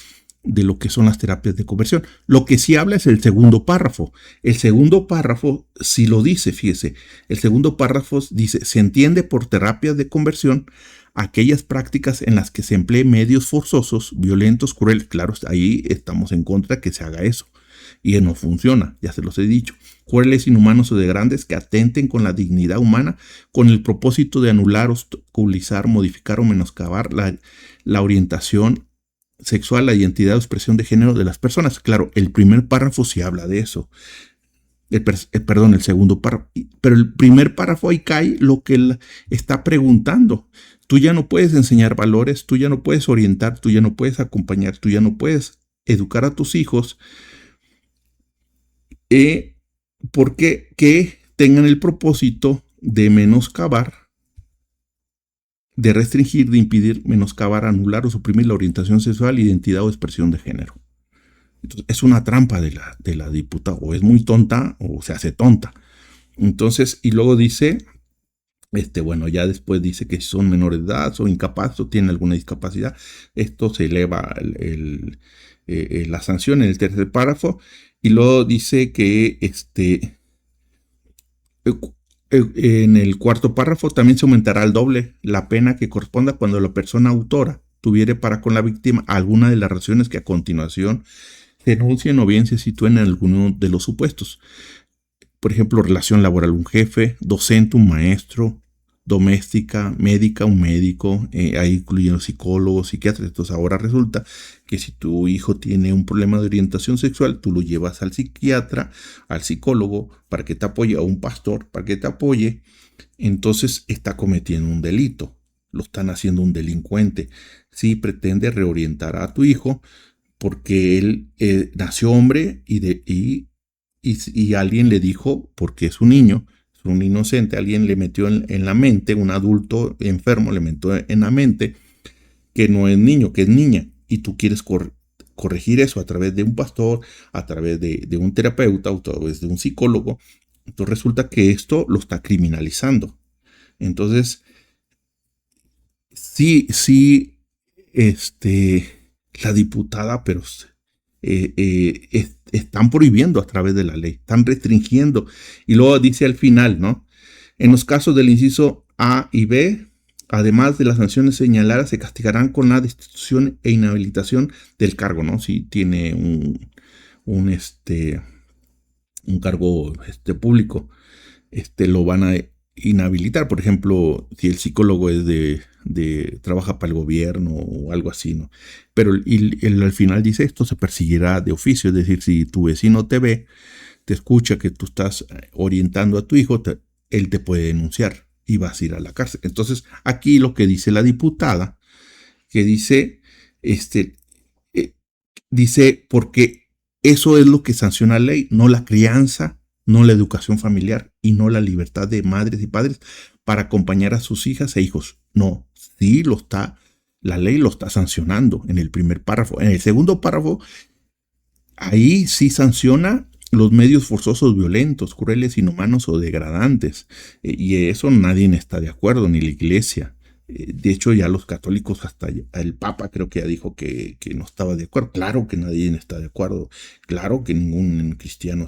[SPEAKER 2] de lo que son las terapias de conversión. Lo que sí habla es el segundo párrafo. El segundo párrafo sí lo dice, fíjese. El segundo párrafo dice, se entiende por terapias de conversión aquellas prácticas en las que se emplee medios forzosos, violentos, crueles. Claro, ahí estamos en contra de que se haga eso. Y no funciona, ya se los he dicho. Crueles, inhumanos o degradantes que atenten con la dignidad humana con el propósito de anular, obstaculizar, modificar o menoscabar la orientación sexual, la identidad o expresión de género de las personas. Claro, el primer párrafo sí habla de eso. El segundo párrafo. Pero el primer párrafo ahí cae lo que él está preguntando. Tú ya no puedes enseñar valores, tú ya no puedes orientar, tú ya no puedes acompañar, tú ya no puedes educar a tus hijos porque que tengan el propósito de menoscabar, de restringir, de impedir, menoscabar, anular o suprimir la orientación sexual, identidad o expresión de género. Entonces, es una trampa de la diputada, o es muy tonta o se hace tonta. Entonces, y luego dice, bueno, ya después dice que si son menores de edad, son incapaces o tienen alguna discapacidad, esto se eleva la sanción en el tercer párrafo. Y luego dice que en el cuarto párrafo también se aumentará al doble la pena que corresponda cuando la persona autora tuviere para con la víctima alguna de las razones que a continuación se enuncien o bien se sitúen en alguno de los supuestos. Por ejemplo, relación laboral, un jefe, docente, un maestro, doméstica, médica, un médico, ahí incluyendo psicólogos, psiquiatras. Entonces ahora resulta que si tu hijo tiene un problema de orientación sexual, tú lo llevas al psiquiatra, al psicólogo, para que te apoye, a un pastor, para que te apoye. Entonces está cometiendo un delito, lo están haciendo un delincuente. Si pretende reorientar a tu hijo porque él nació hombre y alguien le dijo, porque es un niño, es un inocente, alguien le metió en la mente, un adulto enfermo le metió en la mente que no es niño, que es niña, y tú quieres corregir eso a través de un pastor, a través de un terapeuta, o a través de un psicólogo. Entonces resulta que esto lo está criminalizando. Entonces, sí, la diputada, pero están prohibiendo a través de la ley, están restringiendo. Y luego dice al final, ¿no? En los casos del inciso A y B, además de las sanciones señaladas, se castigarán con la destitución e inhabilitación del cargo, ¿no? Si tiene un cargo público, lo van a inhabilitar. Por ejemplo, si el psicólogo es trabaja para el gobierno o algo así, ¿no? Pero al final dice, esto se perseguirá de oficio, es decir, si tu vecino te ve, te escucha que tú estás orientando a tu hijo, él te puede denunciar y vas a ir a la cárcel. Entonces, aquí lo que dice la diputada, que dice, dice, porque eso es lo que sanciona la ley, no la crianza, no la educación familiar y no la libertad de madres y padres para acompañar a sus hijas e hijos. No, sí la ley lo está sancionando en el primer párrafo. En el segundo párrafo, ahí sí sanciona los medios forzosos violentos, crueles, inhumanos o degradantes. Y eso nadie está de acuerdo, ni la iglesia. De hecho, ya los católicos, hasta el Papa creo que ya dijo que no estaba de acuerdo. Claro que nadie está de acuerdo. Claro que ningún cristiano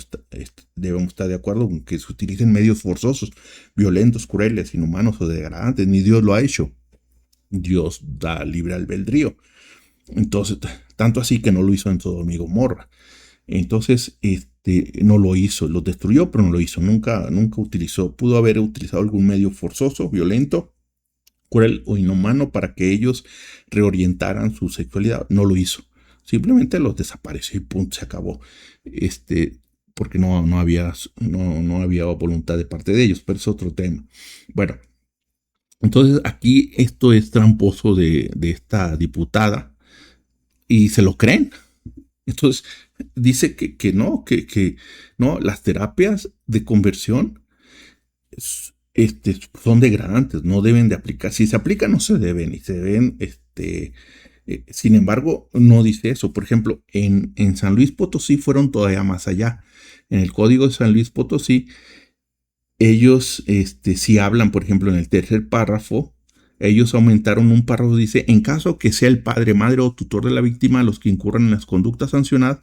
[SPEAKER 2] debemos estar de acuerdo con que se utilicen medios forzosos, violentos, crueles, inhumanos o degradantes. Ni Dios lo ha hecho. Dios da libre albedrío. Entonces, tanto así que no lo hizo en Sodoma y Gomorra. Entonces, no lo hizo. Lo destruyó, pero no lo hizo. Nunca utilizó. Pudo haber utilizado algún medio forzoso, violento, cruel o inhumano para que ellos reorientaran su sexualidad. No lo hizo. Simplemente los desapareció y punto, se acabó. Porque no había voluntad de parte de ellos, pero es otro tema. Bueno, entonces aquí esto es tramposo de esta diputada y se lo creen. Entonces dice que no, las terapias de conversión son degradantes, no deben de aplicar. Si se aplican, no se deben, y se deben, sin embargo, no dice eso. Por ejemplo, en San Luis Potosí fueron todavía más allá. En el Código de San Luis Potosí, ellos sí hablan, por ejemplo, en el tercer párrafo, ellos aumentaron un párrafo, dice, en caso que sea el padre, madre o tutor de la víctima a los que incurran en las conductas sancionadas,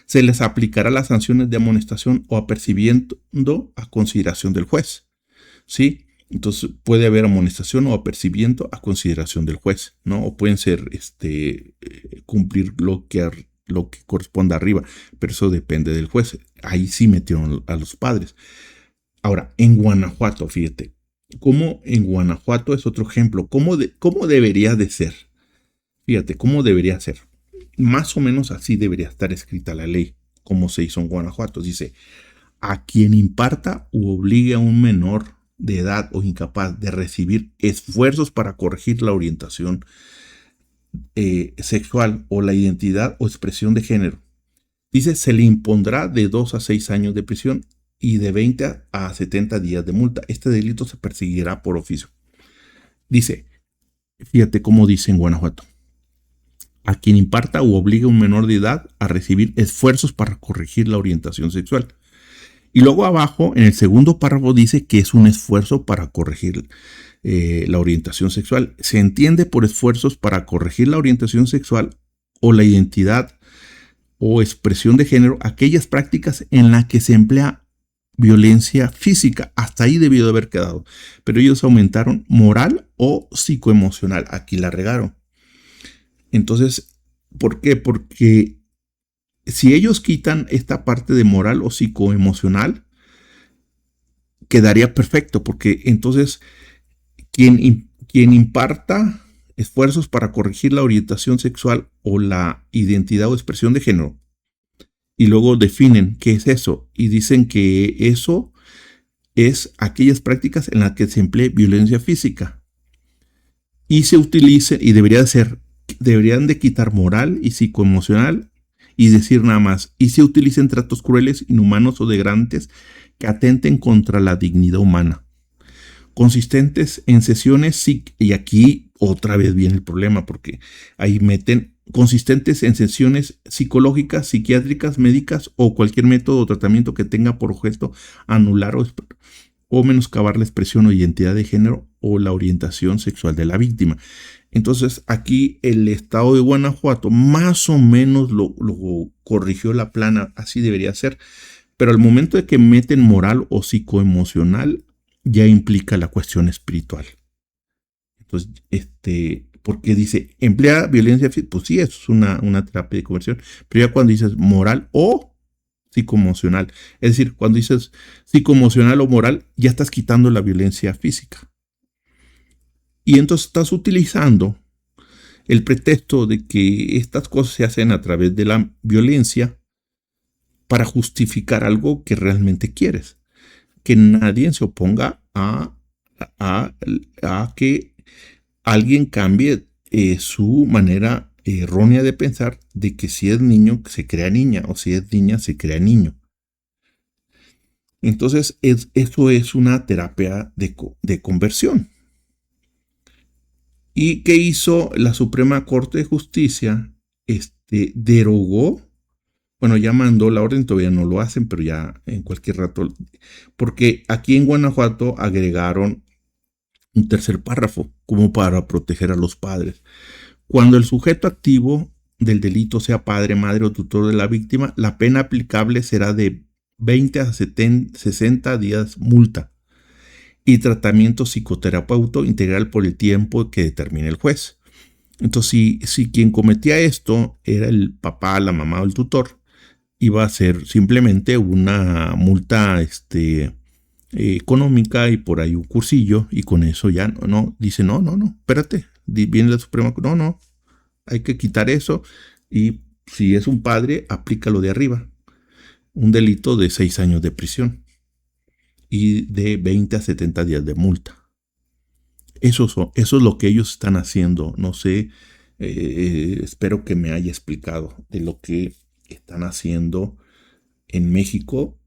[SPEAKER 2] se les aplicará las sanciones de amonestación o apercibiendo a consideración del juez. ¿Sí? Entonces puede haber amonestación o apercibimiento a consideración del juez, ¿no? O pueden ser cumplir lo que corresponda arriba, pero eso depende del juez. Ahí sí metieron a los padres. Ahora, en Guanajuato, fíjate, cómo en Guanajuato es otro ejemplo. ¿Cómo debería de ser? Fíjate, ¿cómo debería ser? Más o menos así debería estar escrita la ley, como se hizo en Guanajuato. Dice, a quien imparta u obligue a un menor de edad o incapaz de recibir esfuerzos para corregir la orientación sexual o la identidad o expresión de género. Dice, se le impondrá de 2 a 6 años de prisión y de 20 a 70 días de multa. Este delito se perseguirá por oficio. Dice, fíjate cómo dice en Guanajuato, a quien imparta u obligue a un menor de edad a recibir esfuerzos para corregir la orientación sexual. Y luego abajo, en el segundo párrafo, dice que es un esfuerzo para corregir la orientación sexual. Se entiende por esfuerzos para corregir la orientación sexual o la identidad o expresión de género aquellas prácticas en las que se emplea violencia física. Hasta ahí debió de haber quedado. Pero ellos aumentaron moral o psicoemocional. Aquí la regaron. Entonces, ¿por qué? Porque si ellos quitan esta parte de moral o psicoemocional, quedaría perfecto, porque entonces quien imparta esfuerzos para corregir la orientación sexual o la identidad o expresión de género, y luego definen qué es eso, y dicen que eso es aquellas prácticas en las que se emplee violencia física, y se utilice, y deberían de quitar moral y psicoemocional, y decir nada más, y se utilicen tratos crueles, inhumanos o degradantes que atenten contra la dignidad humana. Consistentes en sesiones, y aquí otra vez viene el problema, porque ahí meten consistentes en sesiones psicológicas, psiquiátricas, médicas o cualquier método o tratamiento que tenga por objeto anular o menoscabar la expresión o identidad de género o la orientación sexual de la víctima. Entonces aquí el estado de Guanajuato más o menos lo corrigió la plana, así debería ser, pero al momento de que meten moral o psicoemocional, ya implica la cuestión espiritual. Entonces, porque dice, emplea violencia física, pues sí, eso es una terapia de conversión, pero ya cuando dices moral o psicoemocional, es decir, cuando dices psicoemocional o moral, ya estás quitando la violencia física. Y entonces estás utilizando el pretexto de que estas cosas se hacen a través de la violencia para justificar algo que realmente quieres. Que nadie se oponga a que alguien cambie su manera errónea de pensar de que si es niño se crea niña o si es niña se crea niño. Entonces eso es una terapia de conversión. ¿Y qué hizo la Suprema Corte de Justicia? Derogó, bueno, ya mandó la orden, todavía no lo hacen, pero ya en cualquier rato, porque aquí en Guanajuato agregaron un tercer párrafo como para proteger a los padres. Cuando el sujeto activo del delito sea padre, madre o tutor de la víctima, la pena aplicable será de 20 a 60 días multa y tratamiento psicoterapéutico integral por el tiempo que determine el juez. Entonces, si quien cometía esto era el papá, la mamá o el tutor, iba a ser simplemente una multa económica y por ahí un cursillo, y con eso ya no, dice no, espérate, viene la Suprema, no, hay que quitar eso, y si es un padre, aplícalo de arriba, un delito de 6 años de prisión y de 20 a 70 días de multa. Eso es lo que ellos están haciendo. No sé, espero que me haya explicado de lo que están haciendo en México.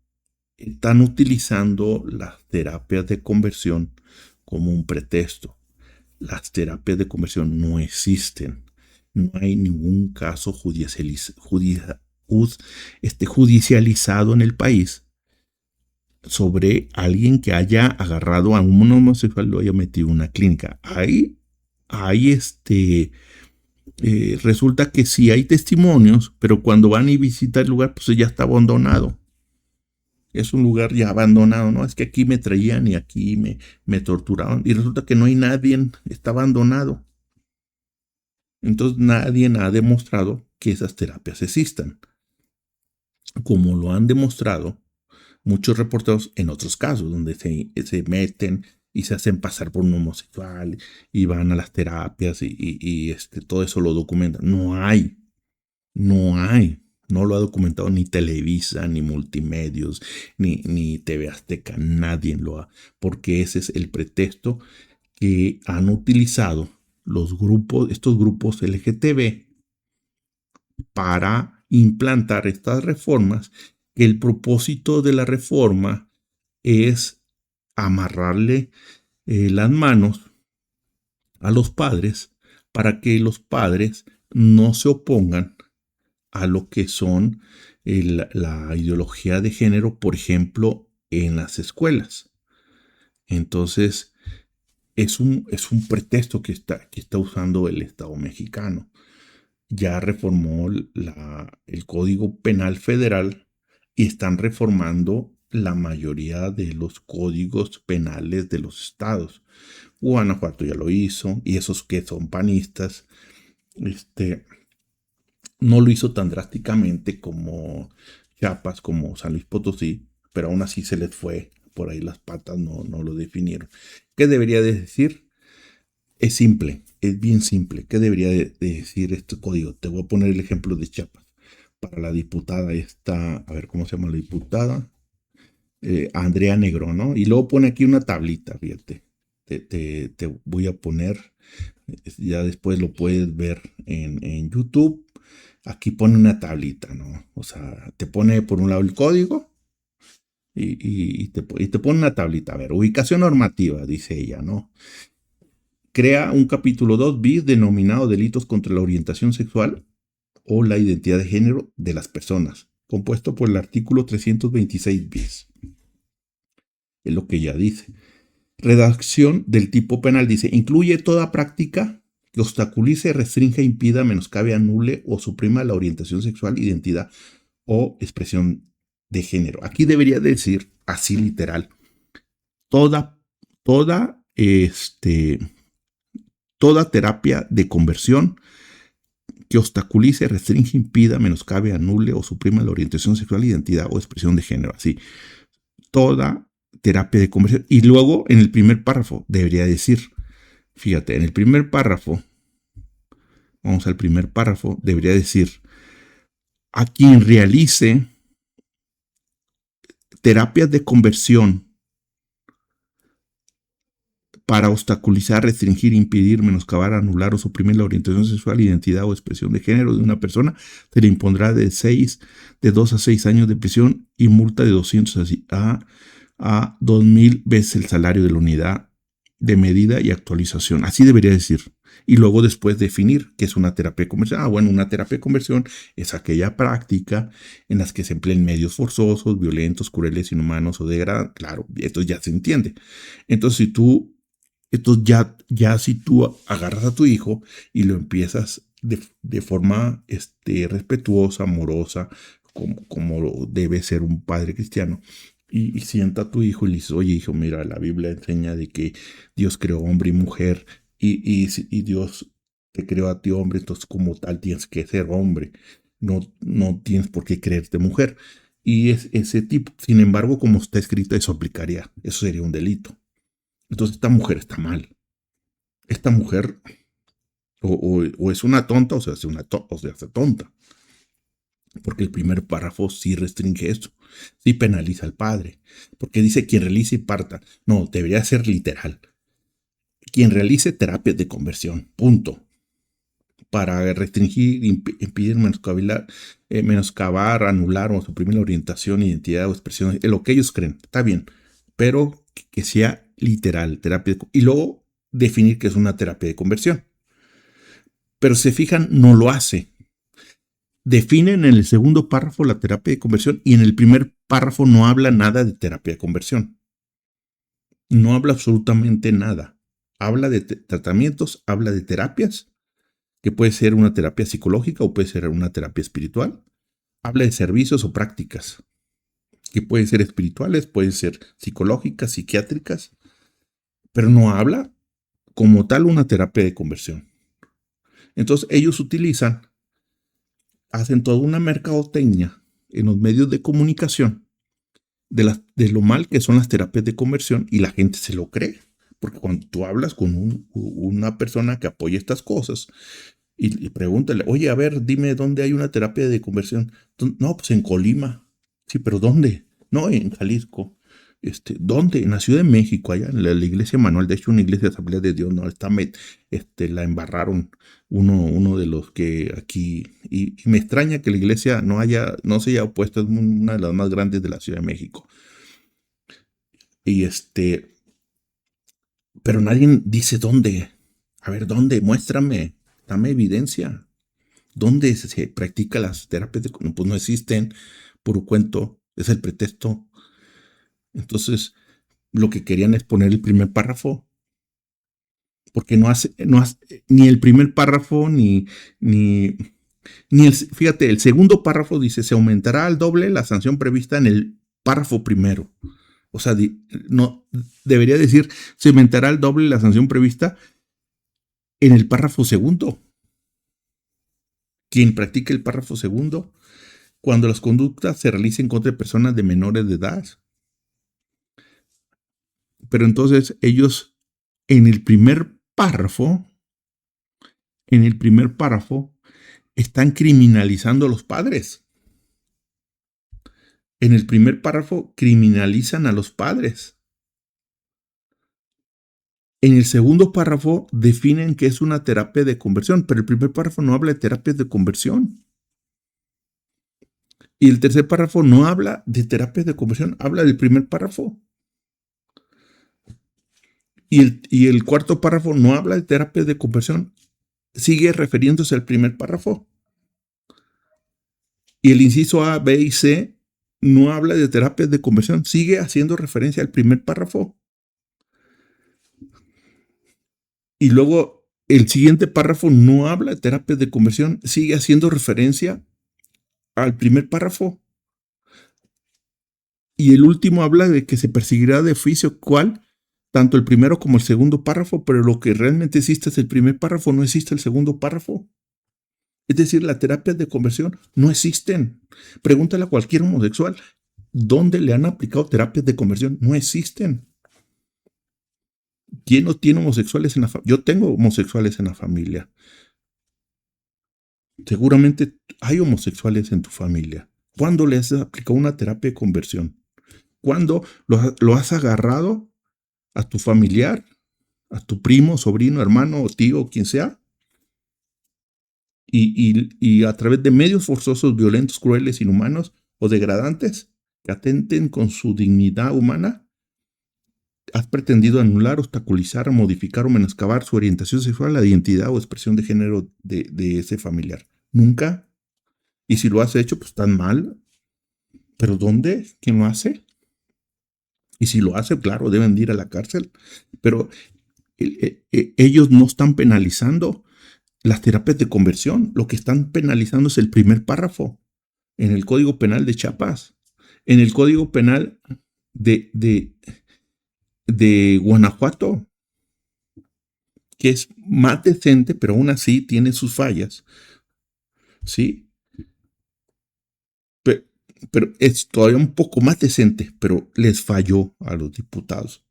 [SPEAKER 2] Están utilizando las terapias de conversión como un pretexto. Las terapias de conversión no existen. No hay ningún caso judicializado en el país sobre alguien que haya agarrado a un homosexual y lo haya metido en una clínica. Ahí resulta que sí hay testimonios, pero cuando van y visitan el lugar, pues ya está abandonado. Es un lugar ya abandonado, ¿no? Es que aquí me traían y aquí me torturaban. Y resulta que no hay nadie, está abandonado. Entonces nadie ha demostrado que esas terapias existan. Como lo han demostrado muchos reporteros en otros casos, donde se meten y se hacen pasar por un homosexual y van a las terapias y todo eso lo documentan. No lo ha documentado ni Televisa, ni Multimedios, ni TV Azteca, nadie lo ha, porque ese es el pretexto que han utilizado estos grupos LGTB para implantar estas reformas. El propósito de la reforma es amarrarle las manos a los padres para que los padres no se opongan a lo que son la ideología de género, por ejemplo, en las escuelas. Entonces, es un pretexto que está usando el Estado mexicano. Ya reformó el Código Penal Federal y están reformando la mayoría de los códigos penales de los estados. Guanajuato ya lo hizo, y esos que son panistas no lo hizo tan drásticamente como Chiapas, como San Luis Potosí, pero aún así se les fue por ahí las patas, no lo definieron. ¿Qué debería de decir? Es simple, es bien simple. ¿Qué debería de decir este código? Te voy a poner el ejemplo de Chiapas. Para la diputada esta, a ver, ¿cómo se llama la diputada? Andrea Negrón, ¿no? Y luego pone aquí una tablita, fíjate. Te voy a poner, ya después lo puedes ver en YouTube. Aquí pone una tablita, ¿no? O sea, te pone por un lado el código y te pone una tablita. A ver, ubicación normativa, dice ella, ¿no? Crea un capítulo 2 bis denominado Delitos contra la orientación sexual o la identidad de género de las personas, compuesto por el artículo 326 bis. Es lo que ella dice. Redacción del tipo penal dice, incluye toda práctica que obstaculice, restrinja, impida, menoscabe, anule o suprima la orientación sexual, identidad o expresión de género. Aquí debería decir, así literal, toda terapia de conversión que obstaculice, restringe, impida, menoscabe, anule o suprima la orientación sexual, identidad o expresión de género. Así, toda terapia de conversión. Y luego en el primer párrafo debería decir, fíjate, en el primer párrafo, vamos al primer párrafo, debería decir, a quien realice terapias de conversión para obstaculizar, restringir, impedir, menoscabar, anular o suprimir la orientación sexual, identidad o expresión de género de una persona, se le impondrá de 2 a 6 años de prisión y multa de 200 a 2,000 veces el salario de la unidad de medida y actualización. Así debería decir. Y luego después definir qué es una terapia de conversión. Bueno, una terapia de conversión es aquella práctica en las que se emplean medios forzosos, violentos, crueles, inhumanos o degradantes. Claro, esto ya se entiende. Entonces, si tú agarras a tu hijo y lo empiezas de forma respetuosa, amorosa, como debe ser un padre cristiano, y sienta a tu hijo y le dices, oye hijo, mira, la Biblia enseña de que Dios creó hombre y mujer y Dios te creó a ti hombre, entonces como tal tienes que ser hombre, no tienes por qué creerte mujer. Y ese tipo, sin embargo, como está escrito, eso sería un delito. Entonces esta mujer está mal. Esta mujer o es una tonta o se hace tonta. Porque el primer párrafo sí restringe eso. Sí penaliza al padre. Porque dice quien realice y parta. No, debería ser literal. Quien realice terapias de conversión. Punto. Para restringir, impedir, menoscabar, anular o suprimir la orientación, identidad o expresión. Lo que ellos creen. Está bien. Pero que sea literal. Y luego definir qué es una terapia de conversión. Pero si se fijan, no lo hace. Definen en el segundo párrafo la terapia de conversión y en el primer párrafo no habla nada de terapia de conversión. No habla absolutamente nada. Habla de tratamientos, habla de terapias, que puede ser una terapia psicológica o puede ser una terapia espiritual. Habla de servicios o prácticas, que pueden ser espirituales, pueden ser psicológicas, psiquiátricas, pero no habla como tal una terapia de conversión. Entonces ellos hacen toda una mercadotecnia en los medios de comunicación de lo mal que son las terapias de conversión y la gente se lo cree. Porque cuando tú hablas con una persona que apoya estas cosas y pregúntale, oye, a ver, dime dónde hay una terapia de conversión. No, pues en Colima. Sí, pero ¿dónde? No, en Jalisco. ¿Dónde? En la Ciudad de México, allá en la iglesia Manuel, de hecho una iglesia de Asamblea de Dios, no, la embarraron uno de los que aquí, y me extraña que la iglesia no se haya opuesto, es una de las más grandes de la Ciudad de México. Y pero nadie dice dónde. A ver, ¿dónde? Muéstrame, dame evidencia. ¿Dónde se practica las terapias de conversión? Pues no existen, puro cuento, es el pretexto. Entonces, lo que querían es poner el primer párrafo, porque no hace ni el primer párrafo, fíjate, el segundo párrafo dice, se aumentará al doble la sanción prevista en el párrafo primero. O sea, no debería decir, se aumentará al doble la sanción prevista en el párrafo segundo. quien practique el párrafo segundo, cuando las conductas se realicen contra personas de menores de edad. Pero entonces ellos en el primer párrafo están criminalizando a los padres. En el primer párrafo criminalizan a los padres. En el segundo párrafo definen que es una terapia de conversión, pero el primer párrafo no habla de terapias de conversión. Y el tercer párrafo no habla de terapias de conversión, habla del primer párrafo. Y el cuarto párrafo no habla de terapias de conversión, sigue refiriéndose al primer párrafo. Y el inciso A, B y C no habla de terapias de conversión, sigue haciendo referencia al primer párrafo. Y luego el siguiente párrafo no habla de terapias de conversión, sigue haciendo referencia al primer párrafo. Y el último habla de que se perseguirá de oficio, ¿cuál? Tanto el primero como el segundo párrafo, pero lo que realmente existe es el primer párrafo, no existe el segundo párrafo. Es decir, las terapias de conversión no existen. Pregúntale a cualquier homosexual, ¿dónde le han aplicado terapias de conversión? No existen. ¿Quién no tiene homosexuales en la familia? Yo tengo homosexuales en la familia. Seguramente hay homosexuales en tu familia. ¿Cuándo le has aplicado una terapia de conversión? ¿Cuándo lo has agarrado a tu familiar, a tu primo, sobrino, hermano o tío, quien sea? Y a través de medios forzosos, violentos, crueles, inhumanos o degradantes que atenten con su dignidad humana, has pretendido anular, obstaculizar, modificar o menoscabar su orientación sexual, la identidad o expresión de género de ese familiar. Nunca. Y si lo has hecho, pues tan mal. ¿Pero dónde? ¿Quién lo hace? Y si lo hace, claro, deben de ir a la cárcel. Pero ellos no están penalizando las terapias de conversión. Lo que están penalizando es el primer párrafo en el Código Penal de Chiapas. En el Código Penal de Guanajuato, que es más decente, pero aún así tiene sus fallas. ¿Sí? Pero es todavía un poco más decente, pero les falló a los diputados.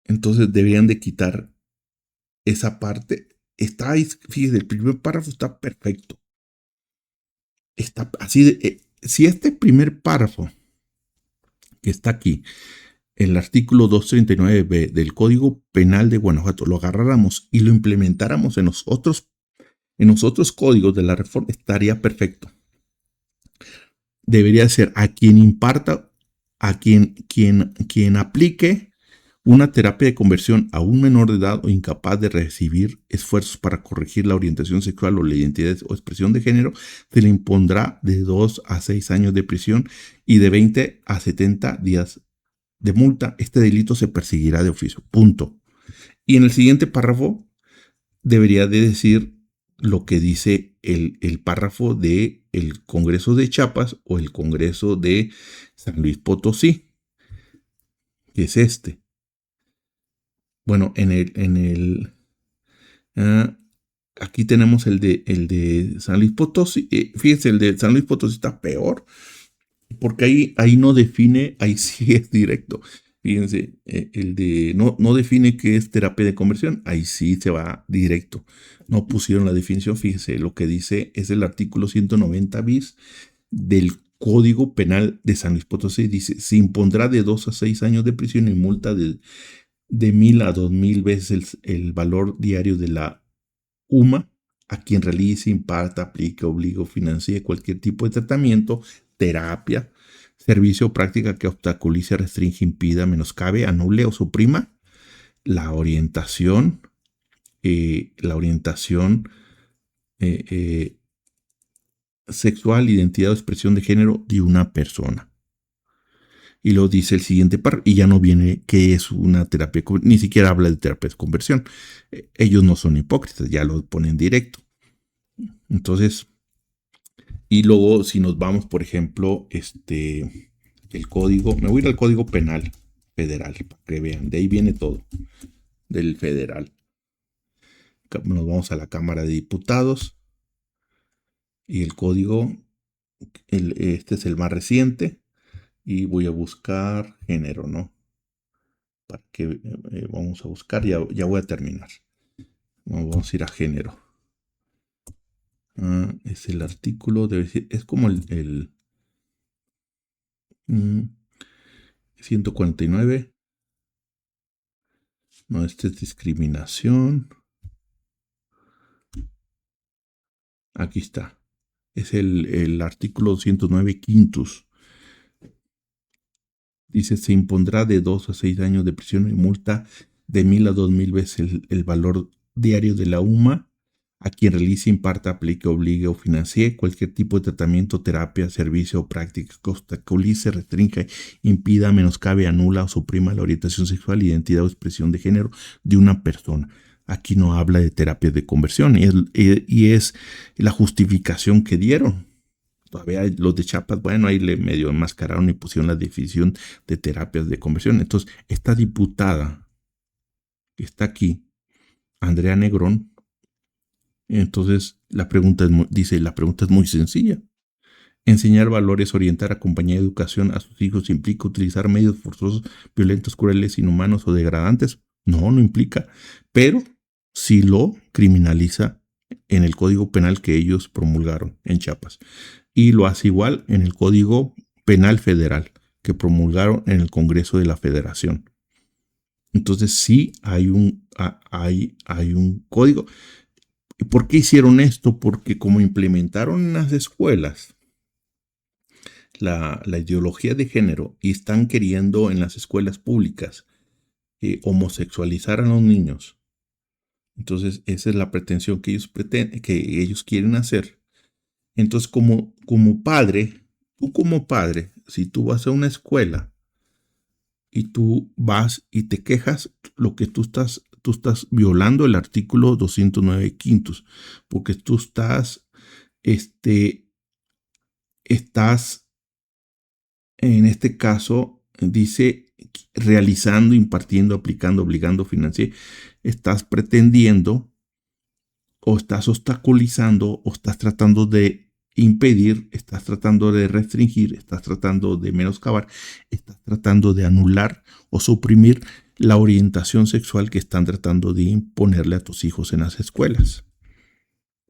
[SPEAKER 2] Entonces deberían de quitar esa parte. Está ahí, fíjese, el primer párrafo está perfecto. Está así de, si este primer párrafo que está aquí, el artículo 239b del Código Penal de Guanajuato, lo agarráramos y lo implementáramos en los otros códigos de la reforma, estaría perfecto. Debería ser a quien imparta, a quien aplique una terapia de conversión a un menor de edad o incapaz de recibir esfuerzos para corregir la orientación sexual o la identidad o expresión de género, se le impondrá de 2 a 6 años de prisión y de 20 a 70 días de multa. Este delito se perseguirá de oficio. Punto. Y en el siguiente párrafo debería de decir lo que dice el párrafo del Congreso de Chiapas o el Congreso de San Luis Potosí, que es este. Bueno, aquí tenemos el de San Luis Potosí. Fíjense, el de San Luis Potosí está peor, porque ahí no define, ahí sí es directo. Fíjense, el de no define qué es terapia de conversión, ahí sí se va directo. No pusieron la definición, fíjense, lo que dice es el artículo 190 bis del Código Penal de San Luis Potosí. Dice, se impondrá de 2 a 6 años de prisión y multa de 1,000 a 2,000 veces el valor diario de la UMA a quien realice, imparta, aplique, obligue o financie cualquier tipo de tratamiento, terapia, servicio o práctica que obstaculice, restringe, impida, menoscabe, anule o suprima la orientación sexual, identidad o expresión de género de una persona. Y lo dice el siguiente párrafo, y ya no viene qué es una terapia, ni siquiera habla de terapia de conversión. Ellos no son hipócritas, ya lo ponen directo. Entonces, y luego si nos vamos, por ejemplo, el código, me voy a ir al Código Penal Federal, para que vean, de ahí viene todo, del federal. nos vamos a la Cámara de Diputados y el código, este es el más reciente y voy a buscar género, ¿no? Para que vamos a buscar, ya voy a terminar. Vamos a ir a género. Es el artículo, es como el 149. No, este es discriminación. Aquí está. Es el artículo 209 quintus. Dice, se impondrá de 2 a 6 años de prisión y multa de 1,000 a 2,000 veces el valor diario de la UMA a quien realice, imparta, aplique, obligue o financie cualquier tipo de tratamiento, terapia, servicio o práctica que obstaculice, restrinja, impida, menoscabe, anula o suprima la orientación sexual, identidad o expresión de género de una persona. Aquí no habla de terapias de conversión y es la justificación que dieron. Todavía los de Chiapas, bueno, ahí le medio enmascararon y pusieron la definición de terapias de conversión. Entonces, esta diputada que está aquí, Andrea Negrón, entonces la pregunta es muy sencilla. Enseñar valores, orientar, acompañar educación a sus hijos implica utilizar medios forzosos, violentos, crueles, inhumanos o degradantes. No implica, pero sí lo criminaliza en el Código Penal que ellos promulgaron en Chiapas. Y lo hace igual en el Código Penal Federal que promulgaron en el Congreso de la Federación. Entonces sí hay un código. ¿Por qué hicieron esto? Porque como implementaron en las escuelas la ideología de género y están queriendo en las escuelas públicas homosexualizar a los niños. Entonces esa es la pretensión que ellos quieren hacer. Entonces como padre, si tú vas a una escuela y tú vas y te quejas, lo que tú estás violando el artículo 209 quintus, porque tú estás en este caso, dice, realizando, impartiendo, aplicando, obligando, financiando, estás pretendiendo o estás obstaculizando o estás tratando de impedir, estás tratando de restringir, estás tratando de menoscabar, estás tratando de anular o suprimir la orientación sexual que están tratando de imponerle a tus hijos en las escuelas.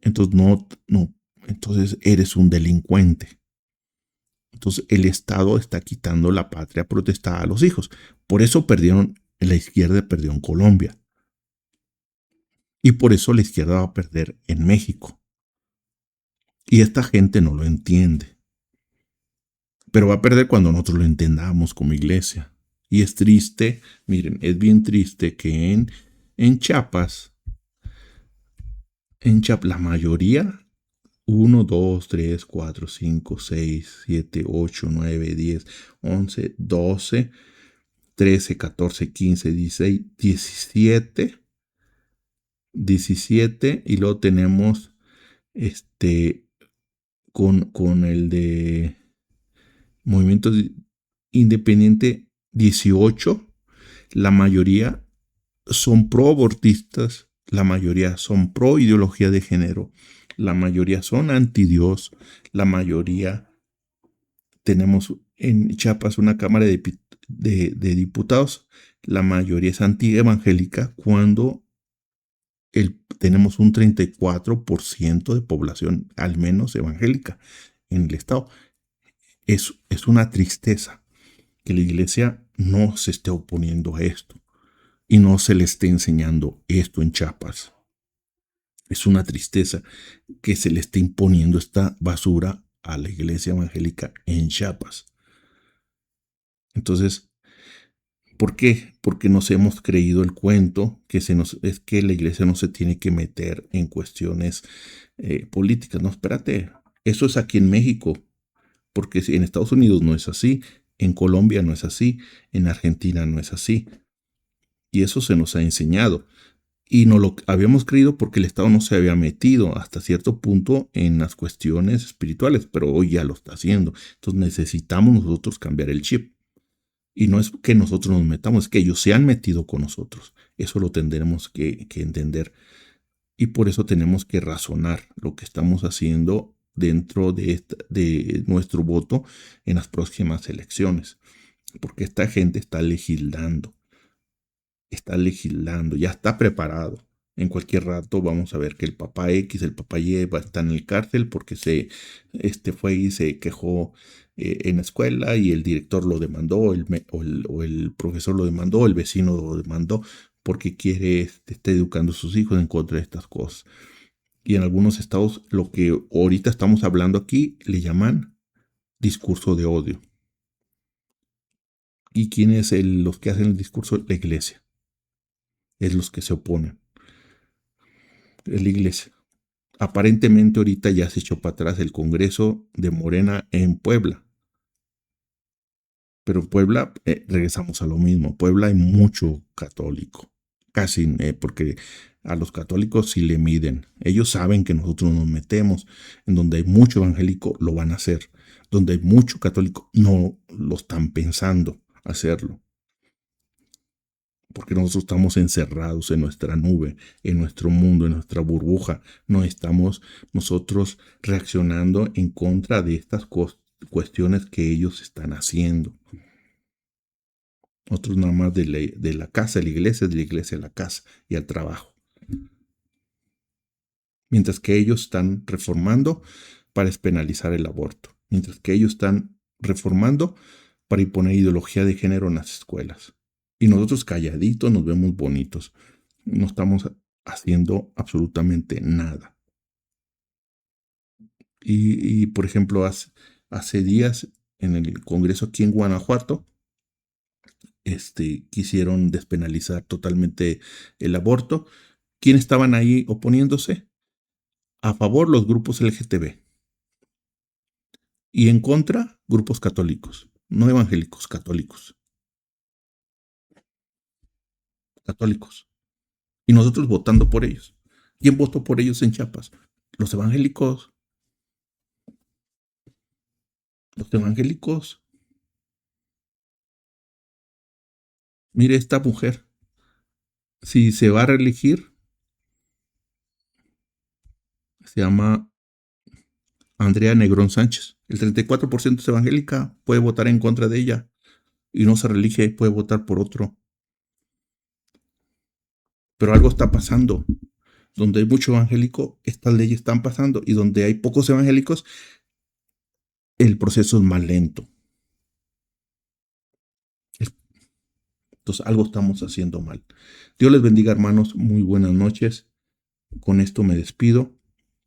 [SPEAKER 2] Entonces entonces eres un delincuente. Entonces el Estado está quitando la patria potestad a los hijos. Por eso la izquierda perdió en Colombia. Y por eso la izquierda va a perder en México. Y esta gente no lo entiende. Pero va a perder cuando nosotros lo entendamos como iglesia. Y es triste, miren, es bien triste que en Chiapas, la mayoría, 1, 2, 3, 4, 5, 6, 7, 8, 9, 10, 11, 12, 13, 14, 15, 16, 17, y luego tenemos con el de Movimiento Independiente 18, la mayoría son pro-abortistas, la mayoría son pro-ideología de género, la mayoría son anti-Dios, la mayoría tenemos en Chiapas una Cámara de Diputados, la mayoría es anti-evangélica cuando tenemos un 34% de población al menos evangélica en el estado. Es una tristeza que la iglesia no se esté oponiendo a esto y no se le esté enseñando esto en Chiapas. Es una tristeza que se le esté imponiendo esta basura a la iglesia evangélica en Chiapas. Entonces, ¿por qué? Porque nos hemos creído el cuento es que la iglesia no se tiene que meter en cuestiones políticas. No, espérate, eso es aquí en México, porque en Estados Unidos no es así, en Colombia no es así, en Argentina no es así. Y eso se nos ha enseñado. Y no lo habíamos creído porque el Estado no se había metido hasta cierto punto en las cuestiones espirituales, pero hoy ya lo está haciendo. Entonces necesitamos nosotros cambiar el chip. Y no es que nosotros nos metamos, es que ellos se han metido con nosotros. Eso lo tendremos que entender. Y por eso tenemos que razonar lo que estamos haciendo dentro de nuestro voto en las próximas elecciones. Porque esta gente está legislando, ya está preparado. En cualquier rato vamos a ver que el papá X, el papá Y va a estar en el cárcel porque fue y se quejó en la escuela y el director lo demandó, o el profesor lo demandó, el vecino lo demandó porque está educando a sus hijos en contra de estas cosas. Y en algunos estados, lo que ahorita estamos hablando aquí, le llaman discurso de odio. ¿Y quién es los que hacen el discurso? La iglesia. Es los que se oponen. Es la iglesia. Aparentemente ahorita ya se echó para atrás el Congreso de Morena en Puebla. Pero en Puebla, regresamos a lo mismo. En Puebla hay mucho católico. Casi, porque a los católicos sí le miden. Ellos saben que nosotros nos metemos. En donde hay mucho evangélico, lo van a hacer. Donde hay mucho católico, no lo están pensando hacerlo. Porque nosotros estamos encerrados en nuestra nube, en nuestro mundo, en nuestra burbuja. No estamos nosotros reaccionando en contra de estas cuestiones que ellos están haciendo. Nosotros nada más de la casa a la iglesia, de la iglesia a la casa y al trabajo. Mientras que ellos están reformando para despenalizar el aborto. Mientras que ellos están reformando para imponer ideología de género en las escuelas. Y nosotros calladitos nos vemos bonitos. No estamos haciendo absolutamente nada. Y por ejemplo, hace días en el Congreso aquí en Guanajuato, quisieron despenalizar totalmente el aborto. ¿Quiénes estaban ahí oponiéndose? A favor los grupos LGTB. Y en contra, grupos católicos. No evangélicos, católicos. Católicos. Y nosotros votando por ellos. ¿Quién votó por ellos en Chiapas? Los evangélicos. Los evangélicos. Mire, esta mujer, si se va a reelegir, se llama Andrea Negrón Sánchez. El 34% es evangélica, puede votar en contra de ella. Y no se reelige, puede votar por otro. Pero algo está pasando. Donde hay mucho evangélico, estas leyes están pasando. Y donde hay pocos evangélicos, el proceso es más lento. Entonces algo estamos haciendo mal. Dios les bendiga, hermanos. Muy buenas noches. Con esto me despido.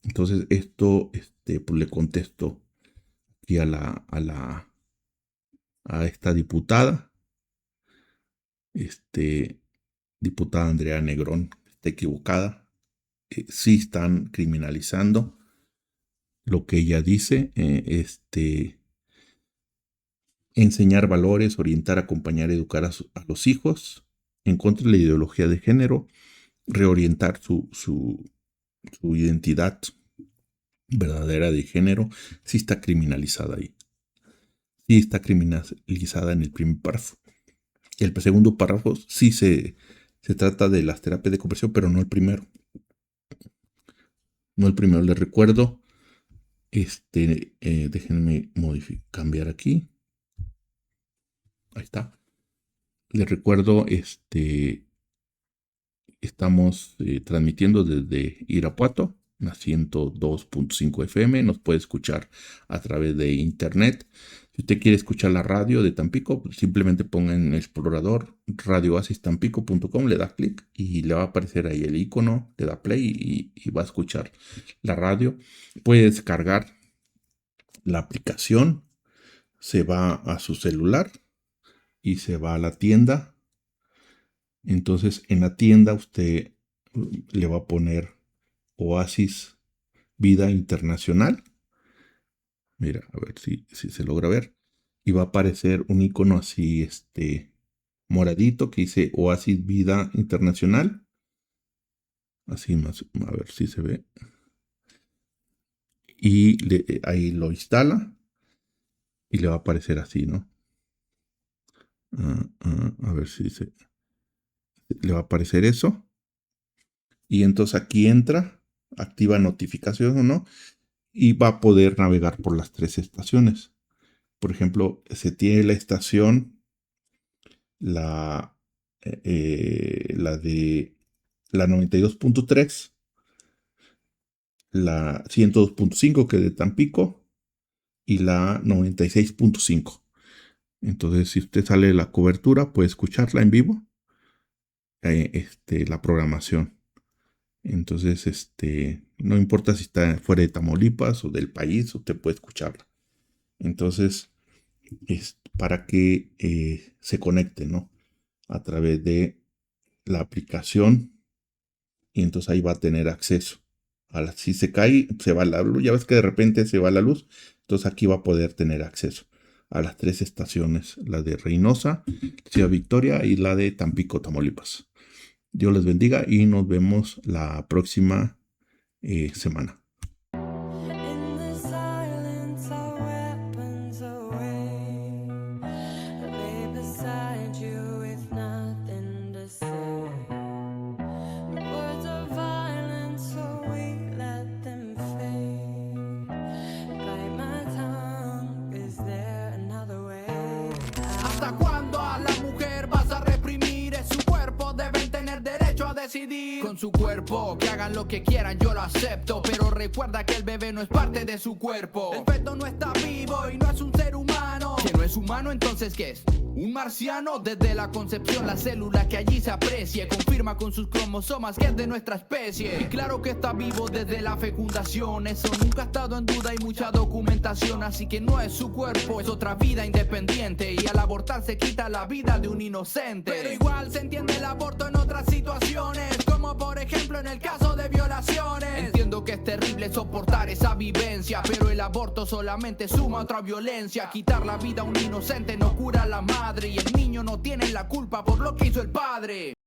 [SPEAKER 2] Entonces esto pues le contesto aquí a esta diputada. Diputada Andrea Negrón está equivocada. Sí están criminalizando lo que ella dice. Enseñar valores, orientar, acompañar, educar a los hijos en contra de la ideología de género, reorientar su identidad verdadera de género, sí está criminalizada ahí. Sí está criminalizada en el primer párrafo. El segundo párrafo sí se trata de las terapias de conversión, pero no el primero. No el primero. Les recuerdo, déjenme cambiar aquí. Ahí está. Les recuerdo, estamos transmitiendo desde Irapuato, a 102.5 FM. Nos puede escuchar a través de internet. Si usted quiere escuchar la radio de Tampico, simplemente ponga en el explorador radioasistampico.com, le da clic y le va a aparecer ahí el icono, le da play y va a escuchar la radio. Puede descargar la aplicación, se va a su celular y se va a la tienda. Entonces en la tienda usted le va a poner Oasis Vida Internacional. Mira, a ver si se logra ver. Y va a aparecer un icono así, moradito que dice Oasis Vida Internacional. Así más, a ver si se ve. Y ahí lo instala. Y le va a aparecer así, ¿no? A ver si le va a aparecer eso. Y entonces aquí entra, activa notificación o no, y va a poder navegar por las 3 estaciones. Por ejemplo, se tiene la estación, la de la 92.3, la 102.5 que es de Tampico y la 96.5. Entonces, si usted sale de la cobertura, puede escucharla en vivo, la programación. Entonces, no importa si está fuera de Tamaulipas o del país, usted puede escucharla. Entonces, es para que se conecte, ¿no? A través de la aplicación, y entonces ahí va a tener acceso. Si se cae, se va la luz. Ya ves que de repente se va la luz. Entonces aquí va a poder tener acceso a las 3 estaciones, la de Reynosa, Ciudad Victoria y la de Tampico, Tamaulipas. Dios les bendiga y nos vemos la próxima semana.
[SPEAKER 1] ¿Hasta cuándo a la mujer vas a reprimir? Es su cuerpo, deben tener derecho a decidir. Con su cuerpo, que hagan lo que quieran, yo lo acepto. Pero recuerda que el bebé no es parte de su cuerpo. El feto no está vivo y no es un ser humano. ¿Que no es humano, entonces qué es? ¿Un marciano? Desde la concepción, la célula que allí se aprecie confirma con sus cromosomas que es de nuestra especie. Y claro que está vivo desde la fecundación. Eso nunca ha estado en duda, hay mucha documentación. Así que no es su cuerpo, es otra vida independiente. Y al abortar se quita la vida de un inocente. Pero igual se entiende el aborto en otras situaciones, como por ejemplo en el caso de violaciones. Entiendo que es terrible soportar esa vivencia, pero el aborto solamente suma otra violencia. Quitar la vida a un inocente no cura a la madre, y el niño no tiene la culpa por lo que hizo el padre.